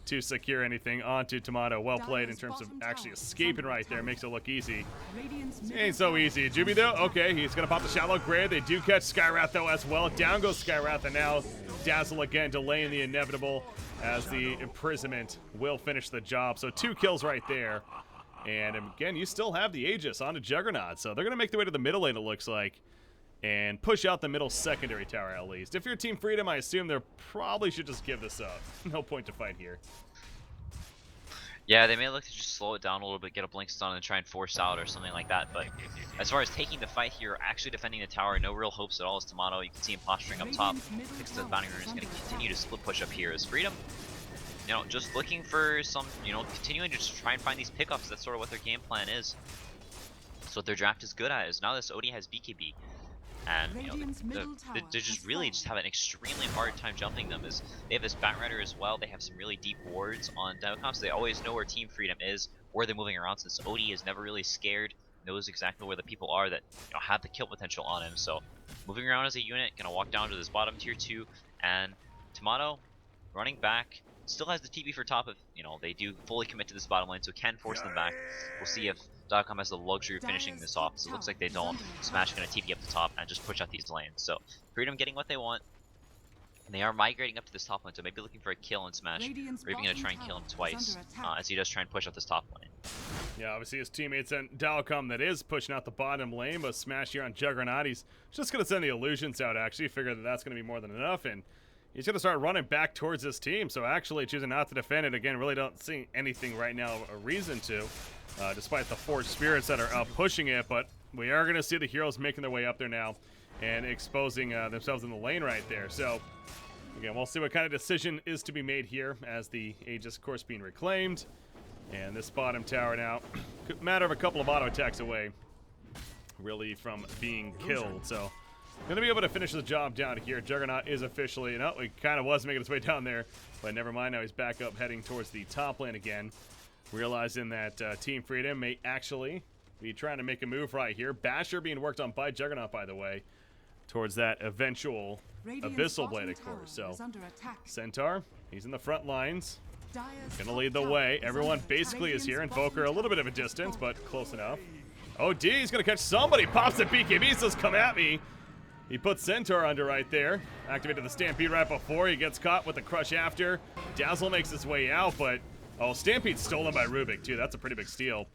to secure anything onto Tomato. Well played in terms of actually escaping right there, makes it look easy. It ain't so easy. Juby though, okay, he's gonna pop the Shallow Grave. They do catch Skywrath though as well. Down goes Skywrath, and now Dazzle again delaying the inevitable as the imprisonment will finish the job. So 2 kills right there. And again, you still have the Aegis onto Juggernaut, so they're gonna make their way to the middle lane, it looks like, and push out the middle secondary tower at least. If you're Team Freedom, I assume they probably should just give this up. No point to fight here. Yeah, they may look to just slow it down a little bit, get a blink stun, and try and force out or something like that. But as far as taking the fight here, actually defending the tower, no real hopes at all as Tomato. You can see him posturing up top. Next to the Bounty Runner is going to continue to split push up here as Freedom. Just looking for some, continuing to just try and find these pickups. That's sort of what their game plan is. That's what their draft is good at. Is now this OD has BKB. And they just really have an extremely hard time jumping them. As they have this Bat Rider as well. They have some really deep wards on DileCom, so they always know where Team Freedom is, where they're moving around. Since OD is never really scared, knows exactly where the people are that have the kill potential on him. So moving around as a unit, gonna walk down to this bottom tier 2, and Tomato running back. Still has the TP for top if they do fully commit to this bottom lane, so can force them back. We'll see if DileCom has the luxury of finishing this off. So it looks like they don't. Smash going to TP up the top and just push out these lanes. So Freedom getting what they want. And they are migrating up to this top lane, so maybe looking for a kill and Smash, or even going to try and kill him twice as he does try and push out this top lane. Yeah, obviously his teammates and DileCom that is pushing out the bottom lane, but Smash here on Juggernaut. He's just going to send the illusions out, actually. Figure that that's going to be more than enough, and he's going to start running back towards this team, so actually choosing not to defend it. Again, really don't see anything right now, a reason to, despite the Forged Spirits that are pushing it, but we are going to see the heroes making their way up there now and exposing themselves in the lane right there. So, again, we'll see what kind of decision is to be made here as the Aegis, of course, being reclaimed. And this bottom tower now, matter of a couple of auto attacks away, really, from being killed. So, going to be able to finish the job down here. Juggernaut is officially, he kind of was making his way down there, but never mind. Now he's back up heading towards the top lane again, realizing that Team Freedom may actually be trying to make a move right here. Basher being worked on by Juggernaut, by the way, towards that eventual Abyssal Blade, of course. So Centaur, he's in the front lines, gonna lead the way. Everyone basically is here. Invoker a little bit of a distance, but close enough. OD, he's gonna catch somebody. Pops at BKB, says come at me. He puts Centaur under right there. Activated the Stampede right before. He gets caught with the Crush after. Dazzle makes his way out, but Stampede's stolen by Rubik too. That's a pretty big steal.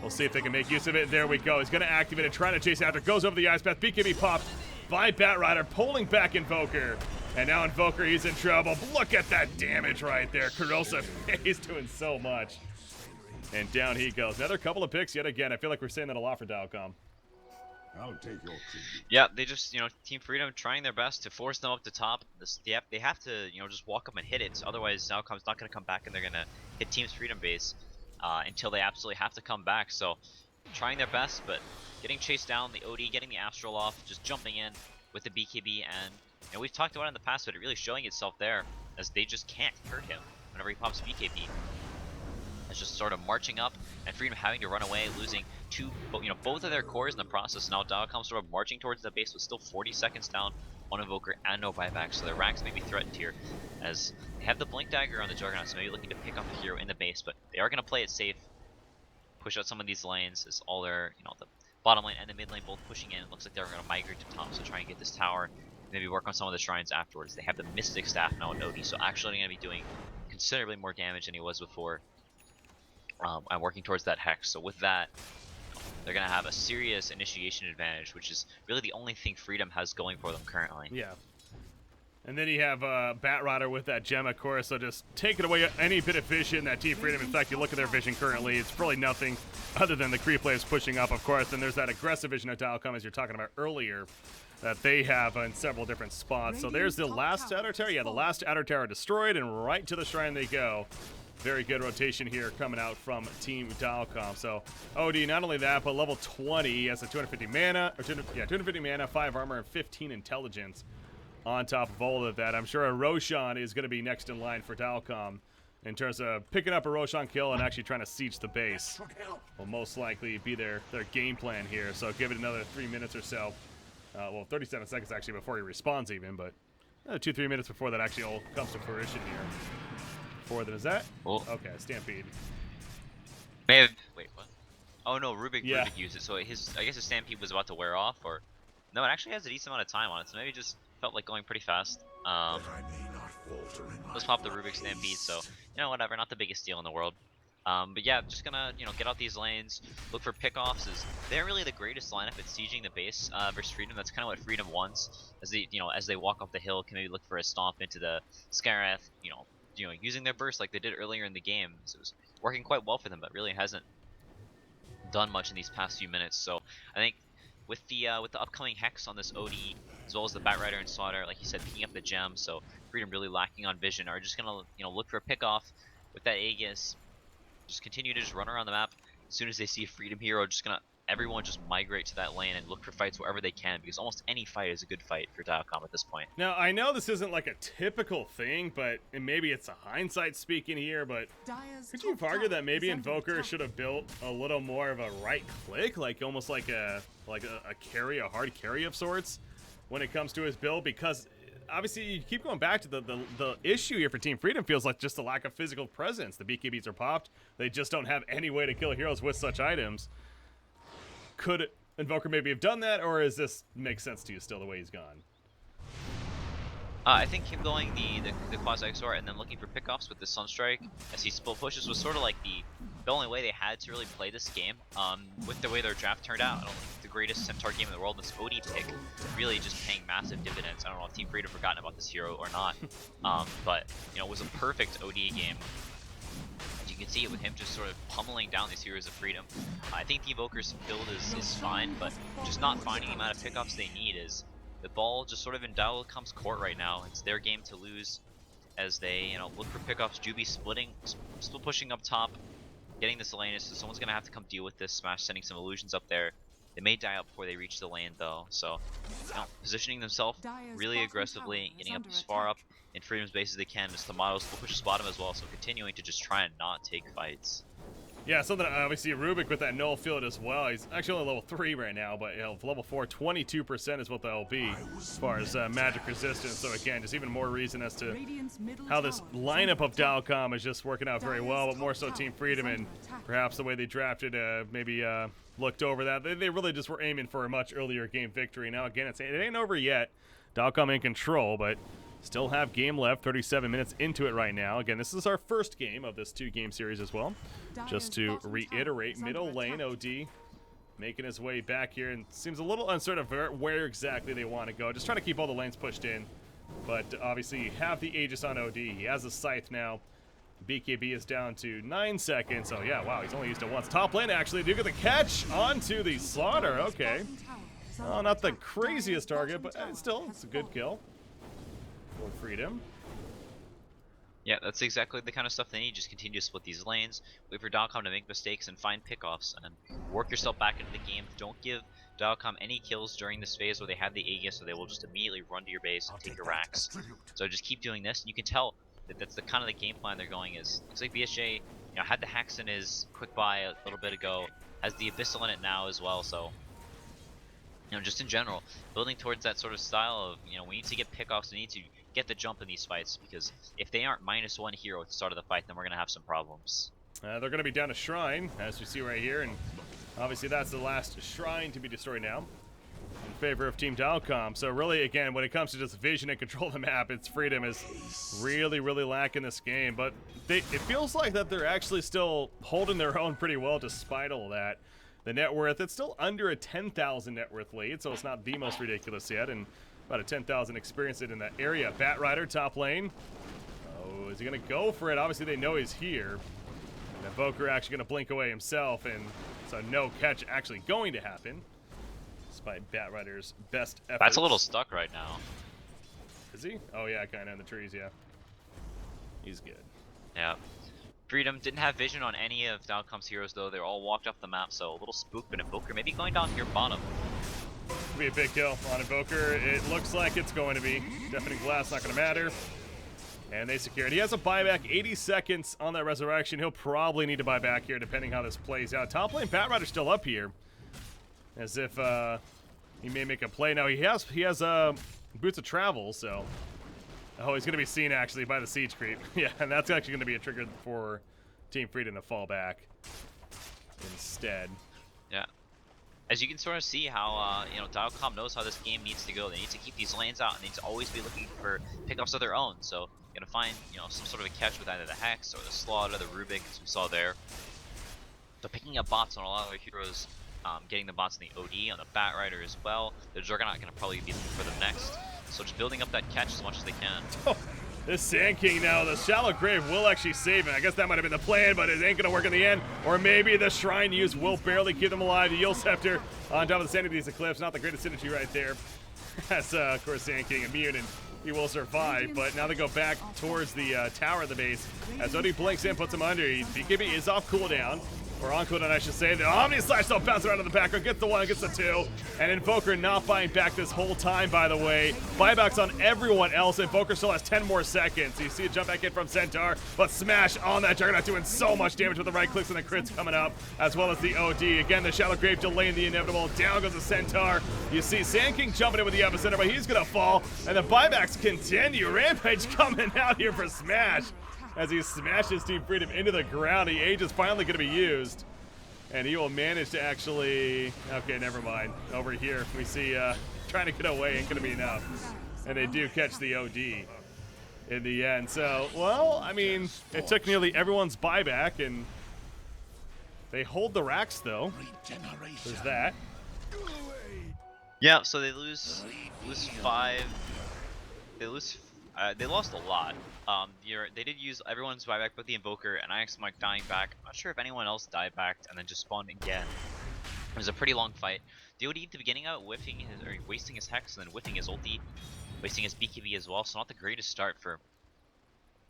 We'll see if they can make use of it. There we go. He's going to activate it, trying to chase after. Goes over the Ice Path. BKB popped by Bat Rider, pulling back Invoker. And now Invoker, he's in trouble. Look at that damage right there. Corrosive, he's doing so much. And down he goes. Another couple of picks yet again. I feel like we're saying that a lot for DileCom. I'll take your tribute. Yeah, they just, Team Freedom trying their best to force them up the top. They have to, just walk up and hit it. Otherwise, DileCom's not going to come back and they're going to hit Team Freedom base until they absolutely have to come back. So, trying their best, but getting chased down, the OD getting the Astral off, just jumping in with the BKB. And we've talked about it in the past, but it really showing itself there as they just can't hurt him whenever he pops BKB. It's just sort of marching up, and Freedom having to run away, losing both of their cores in the process. Now DileCom sort of marching towards the base with still 40 seconds down, one Invoker and no buyback, so their ranks may be threatened here, as they have the Blink Dagger on the Juggernaut, so maybe looking to pick off a hero in the base, but they are going to play it safe, push out some of these lanes, as all their, the bottom lane and the mid lane both pushing in. It looks like they're going to migrate to top, so try and get this tower, maybe work on some of the shrines afterwards. They have the Mystic Staff now in OD, so actually going to be doing considerably more damage than he was before. I'm working towards that Hex, so with that, they're going to have a serious initiation advantage, which is really the only thing Freedom has going for them currently. Yeah. And then you have Bat Rider with that gem, of course, so just taking away any bit of vision that Team Freedom, in fact, you look at their vision currently, it's really nothing other than the creep players pushing up, of course, and there's that aggressive vision of DileCom, as you're talking about earlier, that they have in several different spots. So there's the last outer tower. Yeah, the last outer tower destroyed, and right to the shrine they go. Very good rotation here coming out from Team DileCom. So OD, not only that, but level 20, he has a 250 mana, 250 mana, 5 armor, and 15 intelligence on top of all of that. I'm sure a Roshan is going to be next in line for DileCom in terms of picking up a Roshan kill and actually trying to siege the base. Will most likely be their game plan here. So give it another 3 minutes or so. Well, 37 seconds actually before he respawns even, but 2-3 minutes before that actually all comes to fruition here. For them, is that? Oh. Okay, Stampede. Wait, what? Oh no, Rubik Yeah. used it, so I guess his Stampede was about to wear off, or no, it actually has a decent amount of time on it, so maybe it just felt like going pretty fast. Let's pop the Rubik Stampede, so whatever, not the biggest deal in the world. But yeah, just gonna get out these lanes, look for pickoffs. They're really the greatest lineup at sieging the base versus Freedom. That's kind of what Freedom wants, as they walk up the hill, can maybe look for a stomp into the Skyrath, using their burst like they did earlier in the game. So it was working quite well for them, but really hasn't done much in these past few minutes. So I think with the upcoming Hex on this OD, as well as the Bat Rider and Slaughter, like you said, picking up the gem, so Freedom really lacking on vision, are just gonna look for a pickoff with that Aegis. Just continue to just run around the map. As soon as they see a Freedom hero, everyone just migrate to that lane and look for fights wherever they can, because almost any fight is a good fight for DileCom at this point. Now, I know this isn't like a typical thing, and maybe it's a hindsight speaking here, but could you argue that maybe Invoker should have built a little more of a right click, like almost like a carry, a hard carry of sorts when it comes to his build? Because obviously you keep going back to the issue here for Team Freedom feels like just a lack of physical presence. The BKBs are popped. They just don't have any way to kill heroes with such items. Could Invoker maybe have done that, or does this make sense to you still the way he's gone? I think him going the Quasi XOR and then looking for pickoffs with the Sunstrike as he split pushes was sort of like the only way they had to really play this game. With the way their draft turned out, I don't think the greatest Centaur game in the world, this OD pick, really just paying massive dividends. I don't know if Team Freedom forgotten about this hero or not, but it was a perfect OD game. You can see it with him just sort of pummeling down these heroes of Freedom. I think the Invoker's build is fine, but just not finding the amount of pickoffs they need. Is the ball just sort of in DileCom's court right now. It's their game to lose as they look for pickoffs. Juby split pushing up top, getting this lane, so someone's gonna have to come deal with this. Smash sending some illusions up there. They may die out before they reach the lane though, so positioning themselves really aggressively, getting up as far up in Freedom's base as they can. As Tomatoes will push his bottom as well, so continuing to just try and not take fights. Yeah, something obviously Rubik with that null field as well. He's actually only level 3 right now, but level 4, 22% is what that'll be as far as magic resistance. So again, just even more reason as to how this lineup of DileCom is just working out very well, but more so Team Freedom and perhaps the way they drafted maybe looked over that. They really just were aiming for a much earlier game victory. Now again, it ain't over yet. DileCom in control, but still have game left, 37 minutes into it right now. Again, this is our first game of this 2-game series as well. Just to reiterate, middle lane OD making his way back here, and seems a little uncertain of where exactly they want to go. Just trying to keep all the lanes pushed in, but obviously you have the Aegis on OD. He has a Scythe now. BKB is down to 9 seconds, so yeah, wow, he's only used it once. Top lane actually do get the catch onto the Slaughter, okay. Oh, not the craziest target, but still, it's a good kill for Freedom. Yeah, that's exactly the kind of stuff they need. Just continue to split these lanes, wait for DileCom to make mistakes and find pickoffs, and work yourself back into the game. Don't give DileCom any kills during this phase where they have the Aegis, so they will just immediately run to your base and take your racks. So just keep doing this, and you can tell that that's the kind of the game plan they're going is. Looks like BSJ, had the Hex in his quick buy a little bit ago, has the Abyssal in it now as well, so just in general, building towards that sort of style of, we need to get pickoffs, we need to get the jump in these fights, because if they aren't -1 hero at the start of the fight, then we're going to have some problems. They're going to be down a Shrine, as we see right here, and obviously that's the last Shrine to be destroyed now in favor of Team DileCom. So really, again, when it comes to just vision and control of the map, it's Freedom is really, really lacking this game, but it feels like that they're actually still holding their own pretty well despite all that. The net worth, it's still under a 10,000 net worth lead, so it's not the most ridiculous yet, and about a 10,000 experience it in that area. Batrider, top lane. Oh, is he going to go for it? Obviously, they know he's here. And Invoker actually going to blink away himself, and so no catch actually going to happen, despite Batrider's best efforts. That's a little stuck right now. Is he? Oh, yeah, kind of in the trees, yeah. He's good. Yeah. Freedom didn't have vision on any of DileCom's heroes, though. They're all walked off the map, so a little spook, but Invoker maybe going down here bottom. Could be a big kill on Invoker. It looks like it's going to be. Deafening Blast, not going to matter. And they secured. He has a buyback, 80 seconds on that Resurrection. He'll probably need to buy back here, depending how this plays out. Top lane, Batrider still up here. As if he may make a play. Now, he has Boots of Travel, so... Oh, he's going to be seen, actually, by the Siege Creep. Yeah, and that's actually going to be a trigger for Team Freedom to fall back instead. Yeah. As you can sort of see how, DileCom knows how this game needs to go. They need to keep these lanes out, and they need to always be looking for pickoffs of their own. So, you're going to find, some sort of a catch with either the Hex or the Slaughter, the Rubik, as we saw there. So, picking up bots on a lot of their heroes, getting the bots in the OD, on the Batrider as well. The Juggernaut going to probably be looking for them next. So just building up that catch as much as they can. Oh, this Sand King now, the Shallow Grave will actually save him. I guess that might have been the plan, but it ain't going to work in the end. Or maybe the Shrine use will barely keep them alive. The Yield Scepter on top of the Sanity's Eclipse. Not the greatest synergy right there. That's, of course, Sand King immune, and he will survive. But now they go back towards the tower of the base. As OD blinks in, puts him under. BKB is off cooldown. Or on cooldown, I should say. The Omni Slash still bounces around in the background. Gets the one, gets the two. And Invoker not buying back this whole time, by the way. Buybacks on everyone else. Invoker still has 10 more seconds. You see a jump back in from Centaur. But Smash on that Juggernaut doing so much damage with the right clicks and the crits coming up. As well as the OD. Again, the Shallow Grave delaying the inevitable. Down goes the Centaur. You see Sand King jumping in with the Epicenter, but he's going to fall. And the buybacks continue. Rampage coming out here for Smash. As he smashes Team Freedom into the ground. The Age is finally going to be used. And he will manage to actually... Okay, never mind. Over here, we see trying to get away ain't going to be enough. And they do catch the OD in the end. So, well, I mean, it took nearly everyone's buyback, and they hold the racks, though. There's that. Yeah, so they lose 5. They lost a lot. They did use everyone's buyback but the Invoker, and Mike dying back. I'm not sure if anyone else died back and then just spawned again. It was a pretty long fight. The OD at the beginning of it, wasting his Hex, and then whiffing his ulti, wasting his BKB as well, so not the greatest start for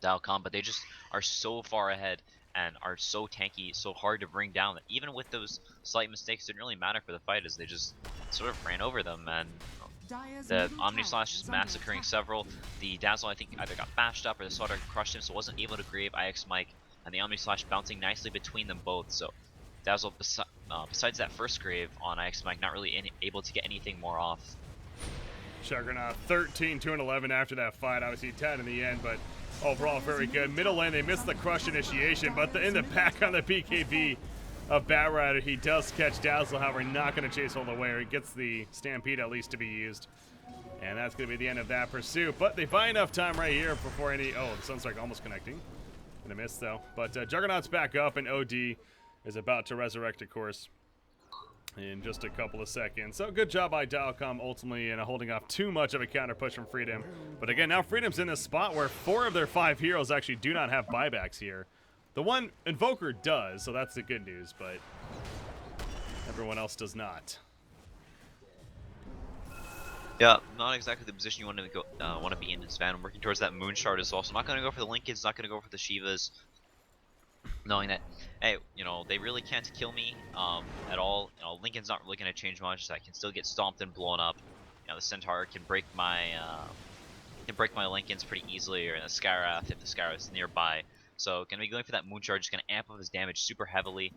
DileCom, but they just are so far ahead and are so tanky, so hard to bring down that even with those slight mistakes, it didn't really matter for the fight, as they just sort of ran over them. And the Omni Slash is massacring several. The Dazzle, I think, either got bashed up or the Slaughter crushed him, so wasn't able to grave Mike, and the Omni Slash bouncing nicely between them both. So Dazzle, besides that first grave on Mike, not really able to get anything more off. Juggernaut 13, 2 and 11 after that fight. Obviously 10 in the end, but overall very good. Middle lane, they missed the crush initiation, but in the back on the BKB of Batrider, he does catch Dazzle, however, not going to chase all the way, or he gets the Stampede at least to be used. And that's going to be the end of that pursuit. But they buy enough time right here before any... Oh, the Sunstrike almost connecting. Gonna miss, though. But Juggernaut's back up, and OD is about to resurrect, of course, in just a couple of seconds. So good job by DileCom, ultimately, in holding off too much of a counter push from Freedom. But again, now Freedom's in this spot where 4 of their 5 heroes actually do not have buybacks here. The one Invoker does, so that's the good news, but everyone else does not. Yeah, not exactly the position you want to be in Sven. Working towards that moon shard is also not going to go for the Lincolns, not going to go for the Shivas, knowing that, hey, they really can't kill me at all. Lincoln's not really going to change much, so I can still get stomped and blown up. The Centaur can break my Lincolns pretty easily, or the Skyrath if the Skyrath is nearby. So gonna be going for that moon charge, just gonna amp up his damage super heavily,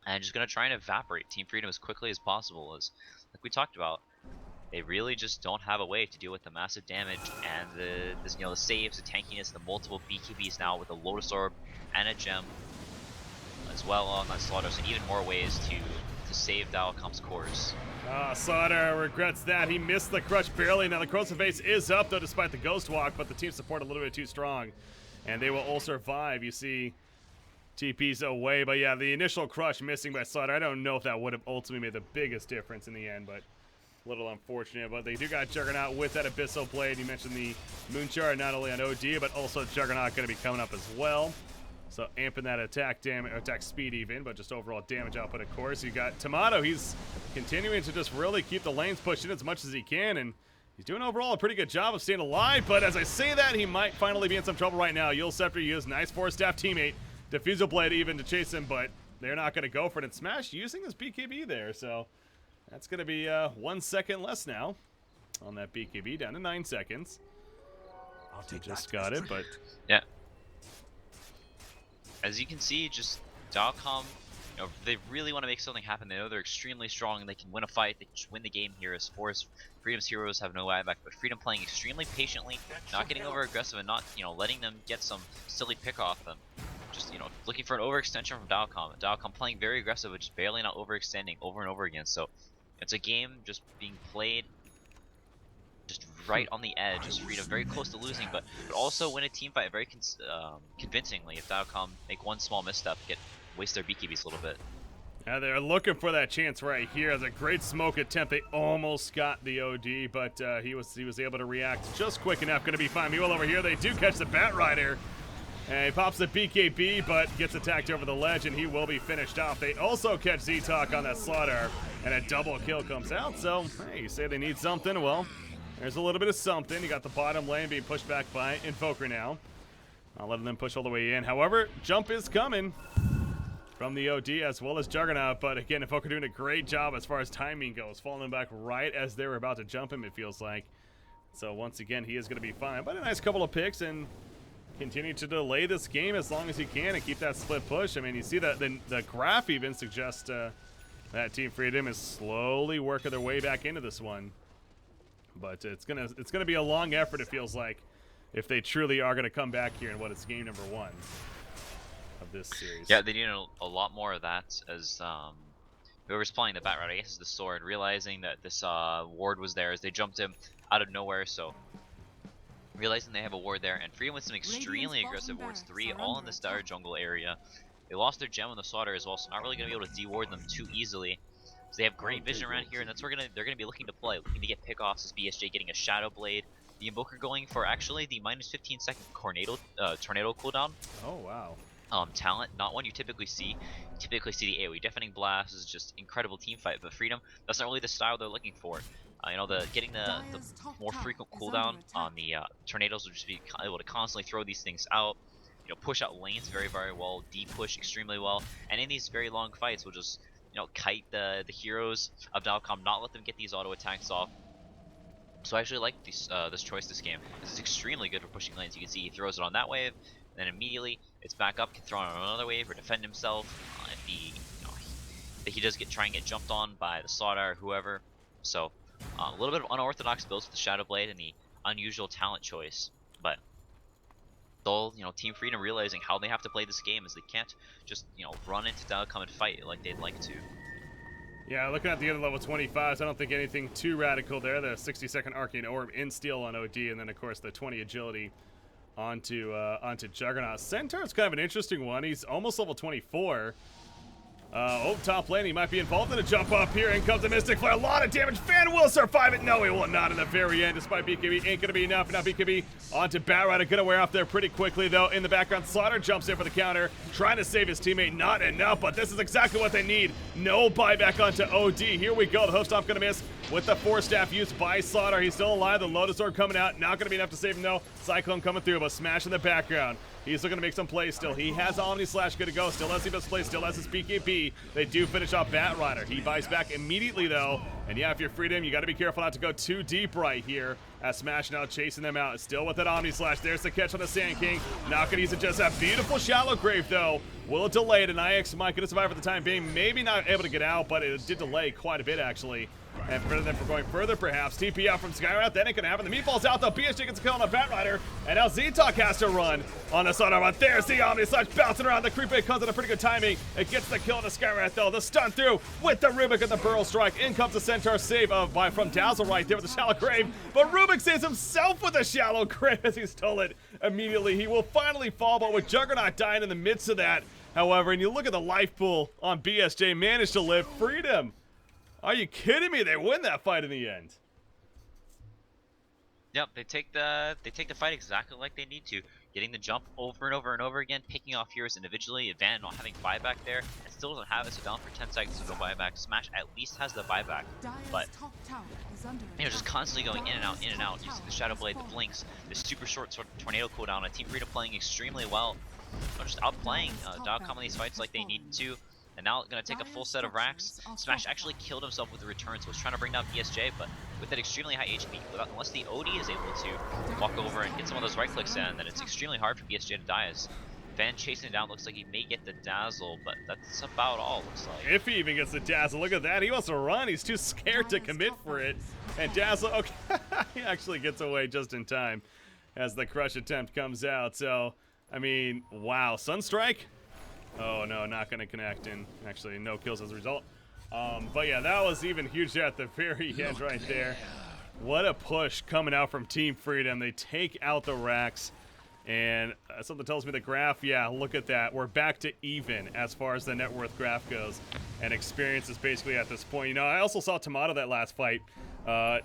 and just gonna try and evaporate Team Freedom as quickly as possible. As like we talked about, they really just don't have a way to deal with the massive damage and the saves, the tankiness, the multiple BKBs now with a Lotus Orb and a gem as well on that Slaughter, so even more ways to save DileCom's cores. Slaughter regrets that. He missed the crush barely. Now the Corrosive Face is up, though, despite the Ghost Walk, but the team support a little bit too strong, and they will all survive. You see TP's away, but yeah, the initial crush missing by Slaughter, I don't know if that would have ultimately made the biggest difference in the end, but a little unfortunate. But they do got Juggernaut with that Abyssal Blade. You mentioned the Moonshard not only on OD, but also Juggernaut going to be coming up as well. So amping that attack damage, attack speed even, but just overall damage output, of course. You got Tomato. He's continuing to just really keep the lanes pushed in as much as he can, and he's doing overall a pretty good job of staying alive. But as I say that, he might finally be in some trouble right now. Yule Scepter used, nice Force-Staff teammate. Diffusal Blade even to chase him, but they're not going to go for it. And Smash using this BKB there, so that's going to be 1 second less now on that BKB, down to 9 seconds. I'll take Just that. got it, but Yeah. As you can see, just DileCom, they really want to make something happen. They know they're extremely strong and they can win a fight. They can just win the game here. As Force, Freedom's heroes have no buyback, but Freedom playing extremely patiently, not getting over aggressive, and not letting them get some silly pick off them. Just looking for an overextension from DileCom. DileCom playing very aggressive, but just barely not overextending over and over again. So it's a game just being played just right on the edge. Just Freedom very close to losing, but also win a team fight very convincingly if DileCom make one small misstep, waste their BKBs a little bit. Yeah, they're looking for that chance right here. As a great smoke attempt, they almost got the OD, but he was able to react just quick enough. Going to be fine. Meanwhile, over here, they do catch the Bat Rider. And he pops the BKB, but gets attacked over the ledge, and he will be finished off. They also catch Z-Talk on that Slaughter, and a double kill comes out. So, hey, you say they need something. Well, there's a little bit of something. You got the bottom lane being pushed back by Invoker now. Not letting them push all the way in. However, jump is coming from the OD as well as Juggernaut. But again, Invoker doing a great job as far as timing goes. Falling them back right as they were about to jump him, it feels like. So once again, he is going to be fine. But a nice couple of picks and continue to delay this game as long as he can and keep that split push. I mean, you see that the graph even suggests that Team Freedom is slowly working their way back into this one. But it's gonna be a long effort, it feels like, if they truly are gonna come back here in what is game number 1 of this series. Yeah, they need a lot more of that. As whoever's playing the Bat Rider, I guess, is the Sword, realizing that this ward was there as they jumped him out of nowhere. So realizing they have a ward there, and Freedom with some extremely aggressive wards, 3 all in this dire jungle area. They lost their gem on the Slaughter as well, so not really gonna be able to de-ward them too easily. So they have great vision around here, and that's where they're gonna be looking to play, looking to get pickoffs. As BSJ getting a Shadow Blade, the Invoker going for actually the minus 15-second tornado cooldown. Oh wow. Talent, not one you typically see. You typically see the AoE Deafening Blast is just incredible team fight, but Freedom, that's not really the style they're looking for. Getting the more frequent cooldown on the tornadoes will just be able to constantly throw these things out. Push out lanes very, very well, push extremely well, and in these very long fights will just kite the heroes of DileCom, not let them get these auto attacks off. So I actually like this choice this game. This is extremely good for pushing lanes. You can see he throws it on that wave, then immediately it's back up, can throw it on another wave or defend himself. If he does try and get jumped on by the Slaughter or whoever. So a little bit of unorthodox builds with the Shadow Blade and the unusual talent choice, but still, Team Freedom realizing how they have to play this game, as they can't just run into DileCom and fight like they'd like to. Yeah, looking at the other level 25s, I don't think anything too radical there. The 60-second Arcane Orb in steel on OD, and then of course the 20 agility onto Juggernaut. Centaur's kind of an interesting one. He's almost level 24. Oh, top lane, he might be involved in a jump up here. In comes the Mystic Flare. A lot of damage. Fan will survive it. No, he will not in the very end, despite BKB. Ain't going to be enough. Now BKB onto Batrider. Going to wear off there pretty quickly, though. In the background, Slaughter jumps in for the counter. Trying to save his teammate. Not enough, but this is exactly what they need. No buyback onto OD. Here we go. The Hoof Stomp going to miss with the Force Staff used by Slaughter. He's still alive. The Lotus Orb coming out. Not going to be enough to save him, though. Cyclone coming through, but Smash in the background. He's looking to make some plays still. He has Omni Slash good to go. Still has best play. Still has his BKB. They do finish off Batrider. He buys back immediately, though. And yeah, if you're Freedom, you got to be careful not to go too deep right here. As Smash now chasing them out. Still with that Omni Slash. There's the catch on the Sand King. Not going to use it just that beautiful Shallow Grave, though. Will delay it, and IX might going to survive for the time being. Maybe not able to get out, but it did delay quite a bit, actually. And further than for going further, perhaps. TP out from Skywrath. That ain't going to happen. The Meatball's out, though. BSJ gets a kill on a Batrider. And now Z-Talk has to run on the Sonar. But there's the Omni Slash bouncing around. The Creep Bait comes at a pretty good timing. It gets the kill on the Skywrath, though. The stun through with the Rubik and the Burrow Strike. In comes the Centaur save from Dazzle right there with the Shallow Grave. But Rubik saves himself with a Shallow Grave as he stole it immediately. He will finally fall, but with Juggernaut dying in the midst of that. However, and you look at the life pool on BSJ, managed to live. Freedom. Are you kidding me? They win that fight in the end. Yep, they take the fight exactly like they need to, getting the jump over and over and over again, picking off heroes individually. Van not having buyback there, and still doesn't have it, so down for 10 seconds to go buyback. Smash at least has the buyback, but just constantly going in and out, using the Shadow Blade, the blinks, the super short sort of tornado cooldown. A Team Freedom playing extremely well, just outplaying DileCom in these fights like they need to. And now going to take a full set of racks. Smash actually killed himself with the return, so was trying to bring down BSJ, but with that extremely high HP, unless the OD is able to walk over and get some of those right clicks in, then it's extremely hard for BSJ to die. As Van chasing it down, looks like he may get the Dazzle, but that's about all, looks like. If he even gets the Dazzle, look at that. He wants to run. He's too scared to commit for it. And Dazzle, okay, he actually gets away just in time as the crush attempt comes out. So, I mean, wow. Sunstrike? Oh no, not going to connect, and actually no kills as a result. But yeah, that was even huge there at the very end right there. What a push coming out from Team Freedom. They take out the racks, and something tells me the graph, yeah, look at that. We're back to even as far as the net worth graph goes, and experience is basically at this point. You know, I also saw Tomato that last fight.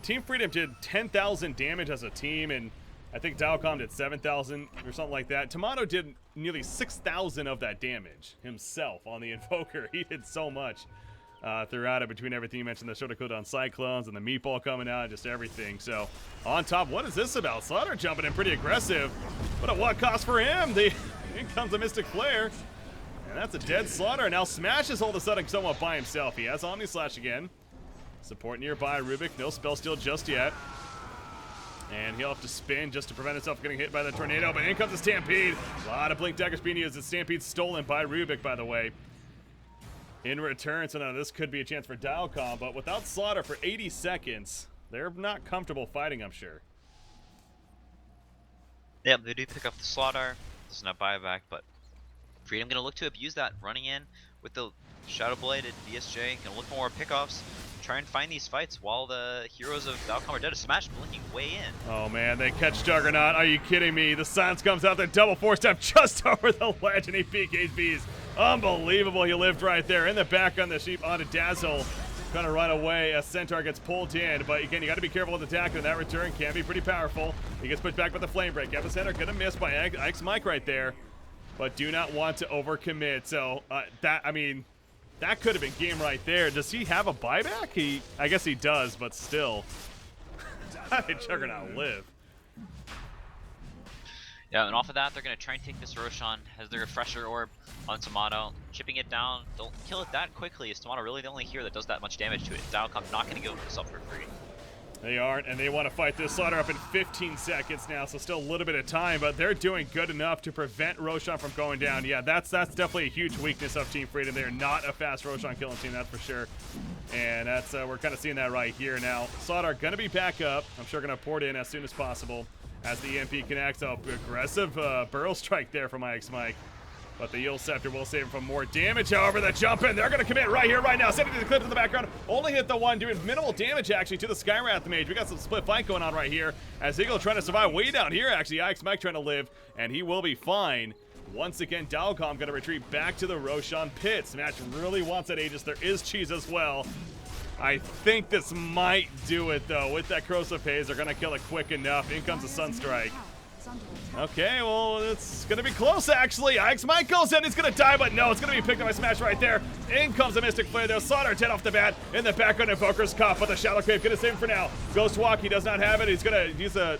Team Freedom did 10,000 damage as a team, and I think DileCom did 7,000 or something like that. Tomato did nearly 6,000 of that damage himself on the Invoker. He did so much throughout it, between everything you mentioned, the shoulder cooldown Cyclones and the Meatball coming out, just everything. So on top, what is this about? Slaughter jumping in pretty aggressive, but at what cost for him? In comes a Mystic Flare, and that's a dead Slaughter. Now Smash is all of a sudden somewhat by himself. He has Omni Slash again. Support nearby. Rubik, no spell steal just yet. And he'll have to spin just to prevent himself getting hit by the tornado. But in comes the Stampede. A lot of Blink Daggers being used. The Stampede stolen by Rubik, by the way. In return, so now this could be a chance for DileCom. But without Slaughter for 80 seconds, they're not comfortable fighting, I'm sure. Yep, they do pick up the Slaughter. Doesn't have buyback, but Freedom gonna look to abuse that, running in with the Shadow Blade and BSJ. Gonna look for more pickoffs. Try and find these fights while the heroes of DileCom are dead. A Smash blinking way in. Oh man, they catch Juggernaut. Are you kidding me? The silence comes out, the double force step just over the ledge, and he PKs Bees. Unbelievable, he lived right there. In the back on the sheep onto Dazzle. Gonna run away as Centaur gets pulled in, but again, you gotta be careful with the attack, and that return can be pretty powerful. He gets pushed back by the Flame Break. Epicenter gonna miss by Ike's Mike right there, but do not want to overcommit. So that could have been game right there. Does he have a buyback? I guess he does, but still. How did Juggernaut live? Yeah, and off of that, they're going to try and take this Roshan as the Refresher Orb on Tomato. Chipping it down. Don't kill it that quickly. Is Tomato really the only hero that does that much damage to it? DileCom not going to give this up for free. They aren't, and they want to fight this Slaughter up in 15 seconds now, so still a little bit of time, but they're doing good enough to prevent Roshan from going down. Yeah, that's definitely a huge weakness of Team Freedom. They're not a fast Roshan killing team, that's for sure. And that's we're kind of seeing that right here now. Slaughter going to be back up. I'm sure going to port in as soon as possible as the EMP connects. Oh, aggressive Burrow Strike there from Ike's Mike. But the Yule Scepter will save him from more damage. However, the jump in, they're going to commit right here, right now. Sending the clip to the background. Only hit the one, doing minimal damage, actually, to the Skywrath Mage. We got some split fight going on right here. As Eagle trying to survive way down here, actually. Ike's Mike trying to live, and he will be fine. Once again, DileCom going to retreat back to the Roshan pit. Smash really wants that Aegis. There is cheese as well. I think this might do it, though. With that corrosive haze, they're going to kill it quick enough. In comes the Sunstrike. Okay, well, it's going to be close, actually. Ix Mike goes in. He's going to die, but no, it's going to be picked up by Smash right there. In comes the Mystic Flare, though. Slaughter 10 off the bat. In the background, Invoker's caught, but the Shadow Crave going to save him for now. Ghost Walk, he does not have it. He's going to use a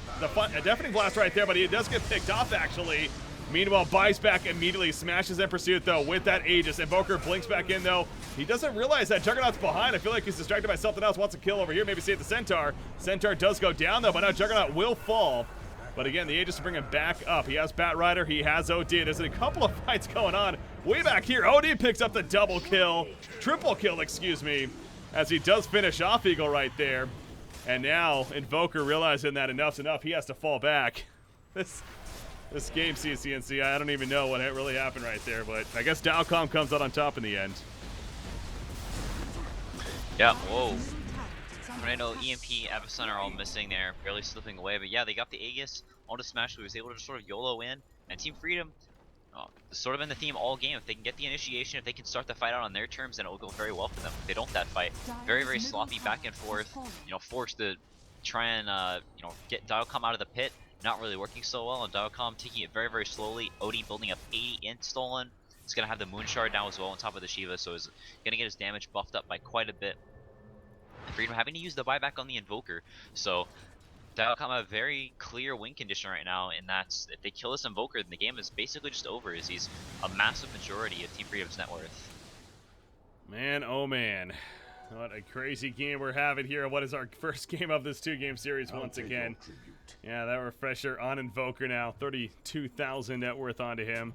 Deafening Blast right there, but he does get picked off, actually. Meanwhile, buys back immediately, smashes in pursuit, though, with that Aegis. Invoker blinks back in, though. He doesn't realize that Juggernaut's behind. I feel like he's distracted by something else. Wants a kill over here, maybe save the Centaur. Centaur does go down, though, but now Juggernaut will fall. But again, the Aegis to bring him back up. He has Bat Rider, he has OD. There's a couple of fights going on. Way back here, OD picks up the double kill. Triple kill, excuse me, as he does finish off Eagle right there. And now, Invoker realizing that enough's enough, he has to fall back. This game, CCNC, I don't even know what really happened right there, but I guess DileCom comes out on top in the end. Yeah, whoa. Tornado, EMP, Epicenter are all missing there, barely slipping away, but yeah, they got the Aegis onto Smash, who was able to just sort of YOLO in, and Team Freedom, sort of been the theme all game. If they can get the initiation, if they can start the fight out on their terms, then it will go very well for them. If they don't that fight, very, very sloppy back and forth, forced to try and, get DileCom out of the pit, not really working so well, and DileCom taking it very, very slowly. OD building up 80 int stolen. He's going to have the Moon Shard now as well on top of the Shiva, so he's going to get his damage buffed up by quite a bit. Freedom having to use the buyback on the Invoker, so DileCom have a very clear win condition right now, and that's if they kill this Invoker, then the game is basically just over, as he's a massive majority of Team Freedom's net worth. Man, oh man. What a crazy game we're having here. What is our first game of this two-game series once again? Yeah, that refresher on Invoker now. 32,000 net worth onto him.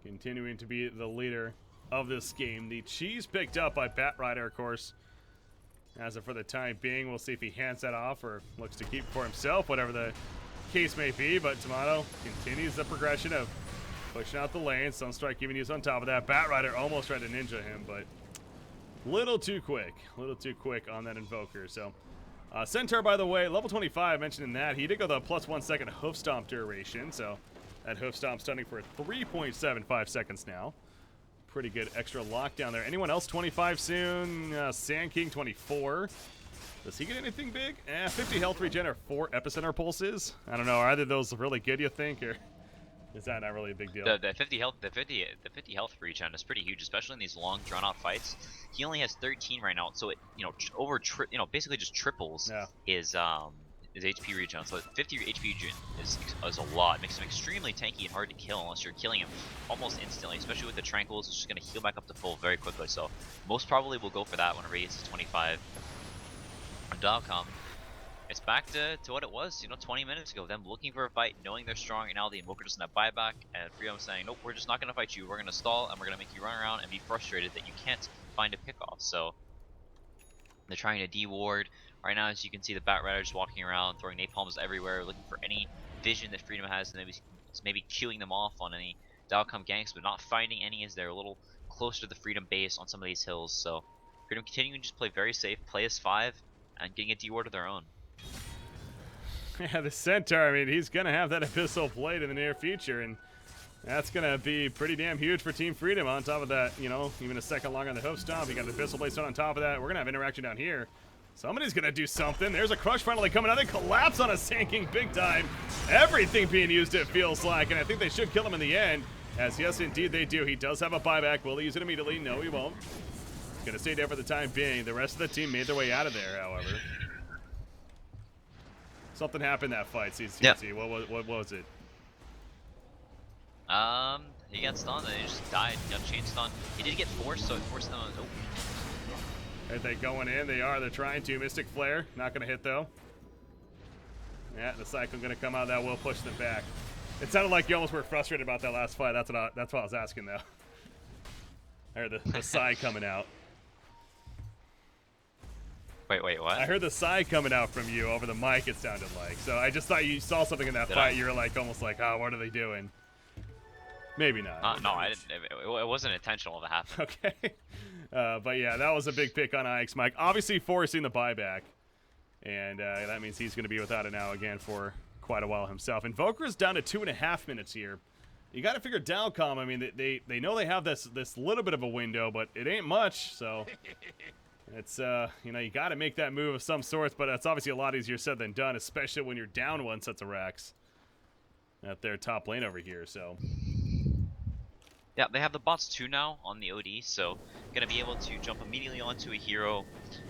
Continuing to be the leader of this game. The cheese picked up by Bat Rider, of course. As of for the time being, we'll see if he hands that off or looks to keep it for himself, whatever the case may be. But Tomato continues the progression of pushing out the lane. Sunstrike even used on top of that. Bat Rider almost tried to ninja him, but little too quick on that Invoker. So Centaur, by the way, level 25, mentioning that, he did go the +1 second hoof stomp duration, so that hoof stomp stunning for 3.75 seconds now. Pretty good extra lockdown there. Anyone else 25 soon? Sand King 24. Does he get anything big? 50 health regen or 4 epicenter pulses. I don't know. Are either of those really good, you think, or is that not really a big deal? The 50 health regen is pretty huge, especially in these long drawn out fights. He only has 13 right now, so it basically just triples his HP regen. So 50 HP regen is a lot. It makes him extremely tanky and hard to kill unless you're killing him almost instantly, especially with the Tranquils. It's just going to heal back up to full very quickly. So most probably we'll go for that when it gets to 25. On DileCom, it's back to what it was, 20 minutes ago. Them looking for a fight, knowing they're strong, and now the Invoker doesn't have buyback, and Freedom saying, nope, we're just not going to fight you. We're going to stall, and we're going to make you run around and be frustrated that you can't find a pick-off. So they're trying to de-ward. Right now, as you can see, the Bat Rider just walking around, throwing napalms everywhere, looking for any vision that Freedom has, and maybe queuing them off on any DileCom ganks, but not finding any as they're a little closer to the Freedom base on some of these hills. So Freedom continuing to just play very safe, play as 5, and getting a de-ward of their own. Yeah, the Centaur, I mean, he's going to have that Abyssal Blade in the near future, and that's going to be pretty damn huge for Team Freedom. On top of that, even a second long on the hoof stomp. You got the Abyssal Blade on top of that. We're going to have interaction down here. Somebody's going to do something. There's a crush finally coming out. They collapse on a Sand King big time. Everything being used, it feels like, and I think they should kill him in the end, as yes, indeed, they do. He does have a buyback. Will he use it immediately? No, he won't. He's going to stay there for the time being. The rest of the team made their way out of there, however. Something happened that fight, CCC. Yep. What was it? He got stunned and he just died. He got chain stunned. He did get forced, so it forced them on. Oh. Are they going in? They are. They're trying to. Mystic Flare. Not going to hit, though. Yeah, the Cyclone going to come out. That will push them back. It sounded like you almost were frustrated about that last fight. That's what I was asking, though. I heard the sigh coming out. Wait, what? I heard the sigh coming out from you over the mic, it sounded like. So I just thought you saw something in that fight. You were like, almost like, oh, what are they doing? Maybe not. No, I didn't. It wasn't intentional to happen. Okay. But yeah, that was a big pick on Ix Mike. Obviously forcing the buyback. And that means he's going to be without it now again for quite a while himself. Invoker is down to 2.5 minutes here. you got to figure DileCom. I mean, they know they have this little bit of a window, but it ain't much. So it's you know, you got to make that move of some sorts, but it's obviously a lot easier said than done, especially when you're down one sets of racks at their top lane over here. So yeah, they have the bots too now on the OD, so gonna be able to jump immediately onto a hero,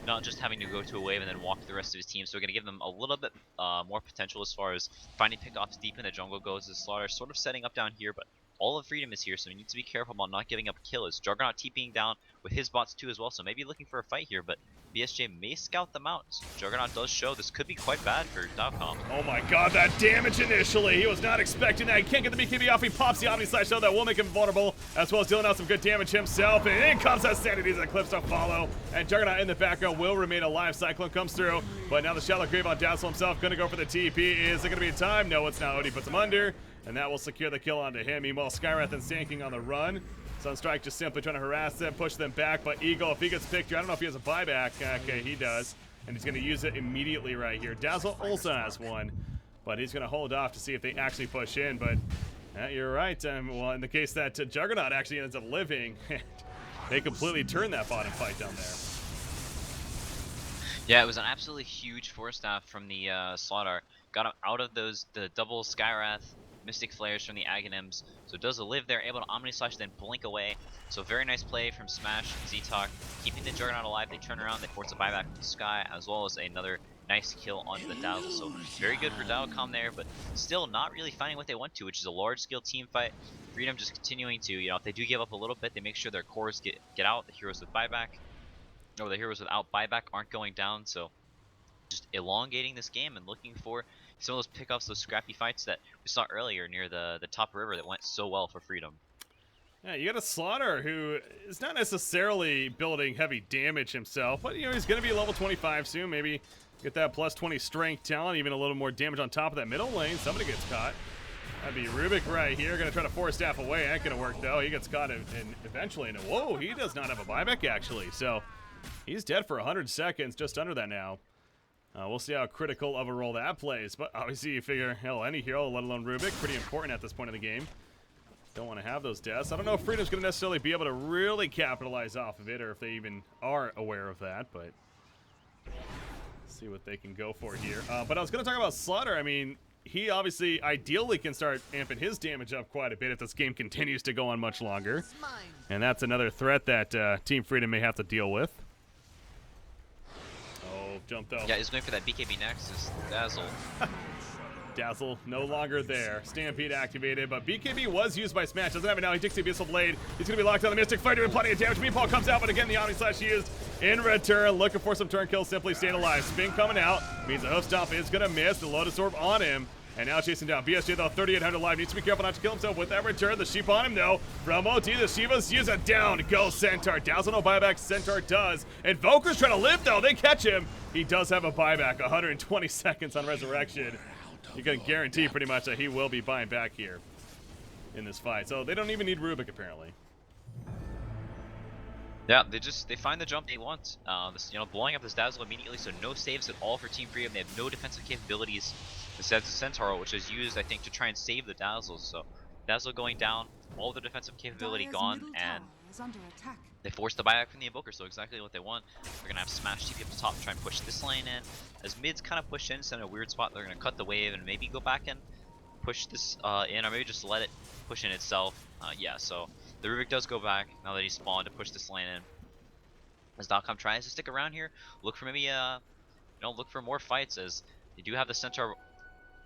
not just having to go to a wave and then walk the rest of his team. So we're gonna give them a little bit more potential as far as finding pickoffs deep in the jungle goes. The Slaughter sort of setting up down here, but all of Freedom is here, so we need to be careful about not giving up kills. Juggernaut TPing down with his bots too as well, so maybe looking for a fight here, but BSJ may scout them out. So Juggernaut does show this could be quite bad for DileCom. oh my god, that damage initially. He was not expecting that. He can't get the BKB off. He pops the Omni Slash, though. That will make him vulnerable, as well as dealing out some good damage himself. And in comes that Sanity as Eclipse to follow. And Juggernaut in the background will remain alive. Cyclone comes through, but now the Shallow Grave on Dazzle himself. Gonna go for the TP. Is it gonna be time? No, it's not. Odie puts him under, and that will secure the kill onto him. Meanwhile, Skywrath and Sanking on the run. Sunstrike just simply trying to harass them, push them back, but Eagle, if he gets picked here, I don't know if he has a buyback. Okay, he does, and he's going to use it immediately right here. Dazzle also has one, but he's going to hold off to see if they actually push in, but you're right. Well, in the case that Juggernaut actually ends up living, they completely turned that bottom fight down there. Yeah, it was an absolutely huge force staff from the Slaughter. Got him out of the double Skywrath Mystic Flares from the Aghanims, so does live there, able to Omni Slash, then blink away. So very nice play from Smash and Z-Talk, keeping the Juggernaut alive. They turn around, they force a buyback from the Sky, as well as another nice kill onto the Dazzle. So very good for DileCom there, but still not really finding what they want to, which is a large-scale team fight. Freedom just continuing to, you know, if they do give up a little bit, they make sure their cores get out. The heroes with buyback, or the heroes without buyback aren't going down. So just elongating this game and looking for some of those pickups, those scrappy fights that we saw earlier near the top river that went so well for Freedom. Yeah, you got a Slaughter who is not necessarily building heavy damage himself, but you know, he's going to be level 25 soon. Maybe get that plus 20 strength talent, even a little more damage on top of that middle lane. Somebody gets caught. That'd be Rubik right here. Going to try to force staff away. Ain't going to work though. He gets caught and eventually. And whoa, he does not have a buyback actually. So he's dead for 100 seconds, just under that now. We'll see how critical of a role that plays, but obviously you figure, hell, any hero, let alone Rubik, pretty important at this point in the game. Don't want to have those deaths. I don't know if Freedom's going to necessarily be able to really capitalize off of it, or if they even are aware of that, but see what they can go for here. But I was going to talk about Slaughter. I mean, he obviously ideally can start amping his damage up quite a bit if this game continues to go on much longer. And that's another threat that Team Freedom may have to deal with. Jumped out. Yeah, he's going for that BKB next. Is Dazzle. Dazzle no longer there. Stampede activated, but BKB was used by Smash. Doesn't have it now. He takes the Abyssal Blade. He's going to be locked on the Mystic Flare, doing plenty of damage. Meatball comes out, but again, the Omni Slash used in return. Looking for some turn kills, simply staying alive. Spin coming out. Means the Hoof Stomp is going to miss. The Lotus Orb on him. And now chasing down BSJ, though, 3,800 live. Needs to be careful not to kill himself with that return. The Sheep on him, though. From OT, the Shivas use it down. Go Centaur. Dazzle no buyback. Centaur does. Invoker's trying to live, though. They catch him. He does have a buyback. 120 seconds on Resurrection. You can guarantee pretty much that he will be buying back here in this fight. So they don't even need Rubik, apparently. Yeah, they find the jump they want. You know, blowing up this Dazzle immediately, so no saves at all for Team Freedom. They have no defensive capabilities. Instead, it's Centaur, which is used, I think, to try and save the Dazzle. So Dazzle going down, all the defensive capability gone, and they force the buyback from the Invoker, so exactly what they want. They're going to have Smash TP up the top, try and push this lane in. As mids kind of push in, send a weird spot, they're going to cut the wave and maybe go back and push this in, or maybe just let it push in itself. Yeah, so the Rubik does go back now that he's spawned to push this lane in. As DileCom tries to stick around here, look for maybe, you know, look for more fights, as they do have the Centaur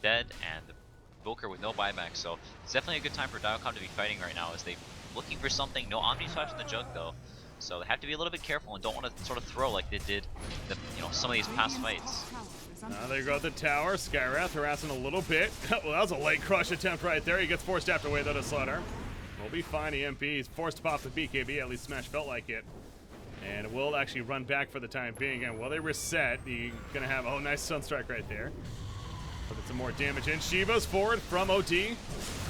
dead and the Invoker with no buyback. So it's definitely a good time for DileCom to be fighting right now, as they looking for something. No Omni Slash in the jug though, so they have to be a little bit careful and don't want to sort of throw like they did, you know, some of these past fights. There you go, the tower. Skywrath harassing a little bit. Well, that was a late crush attempt right there. He gets forced after away though to Slaughter. We'll be fine. EMP. He's forced to pop the BKB. At least Smash felt like it. And will actually run back for the time being. And while they reset, you're going to have, oh, nice Sunstrike right there. Put some more damage in. Shiva's forward from OD. They're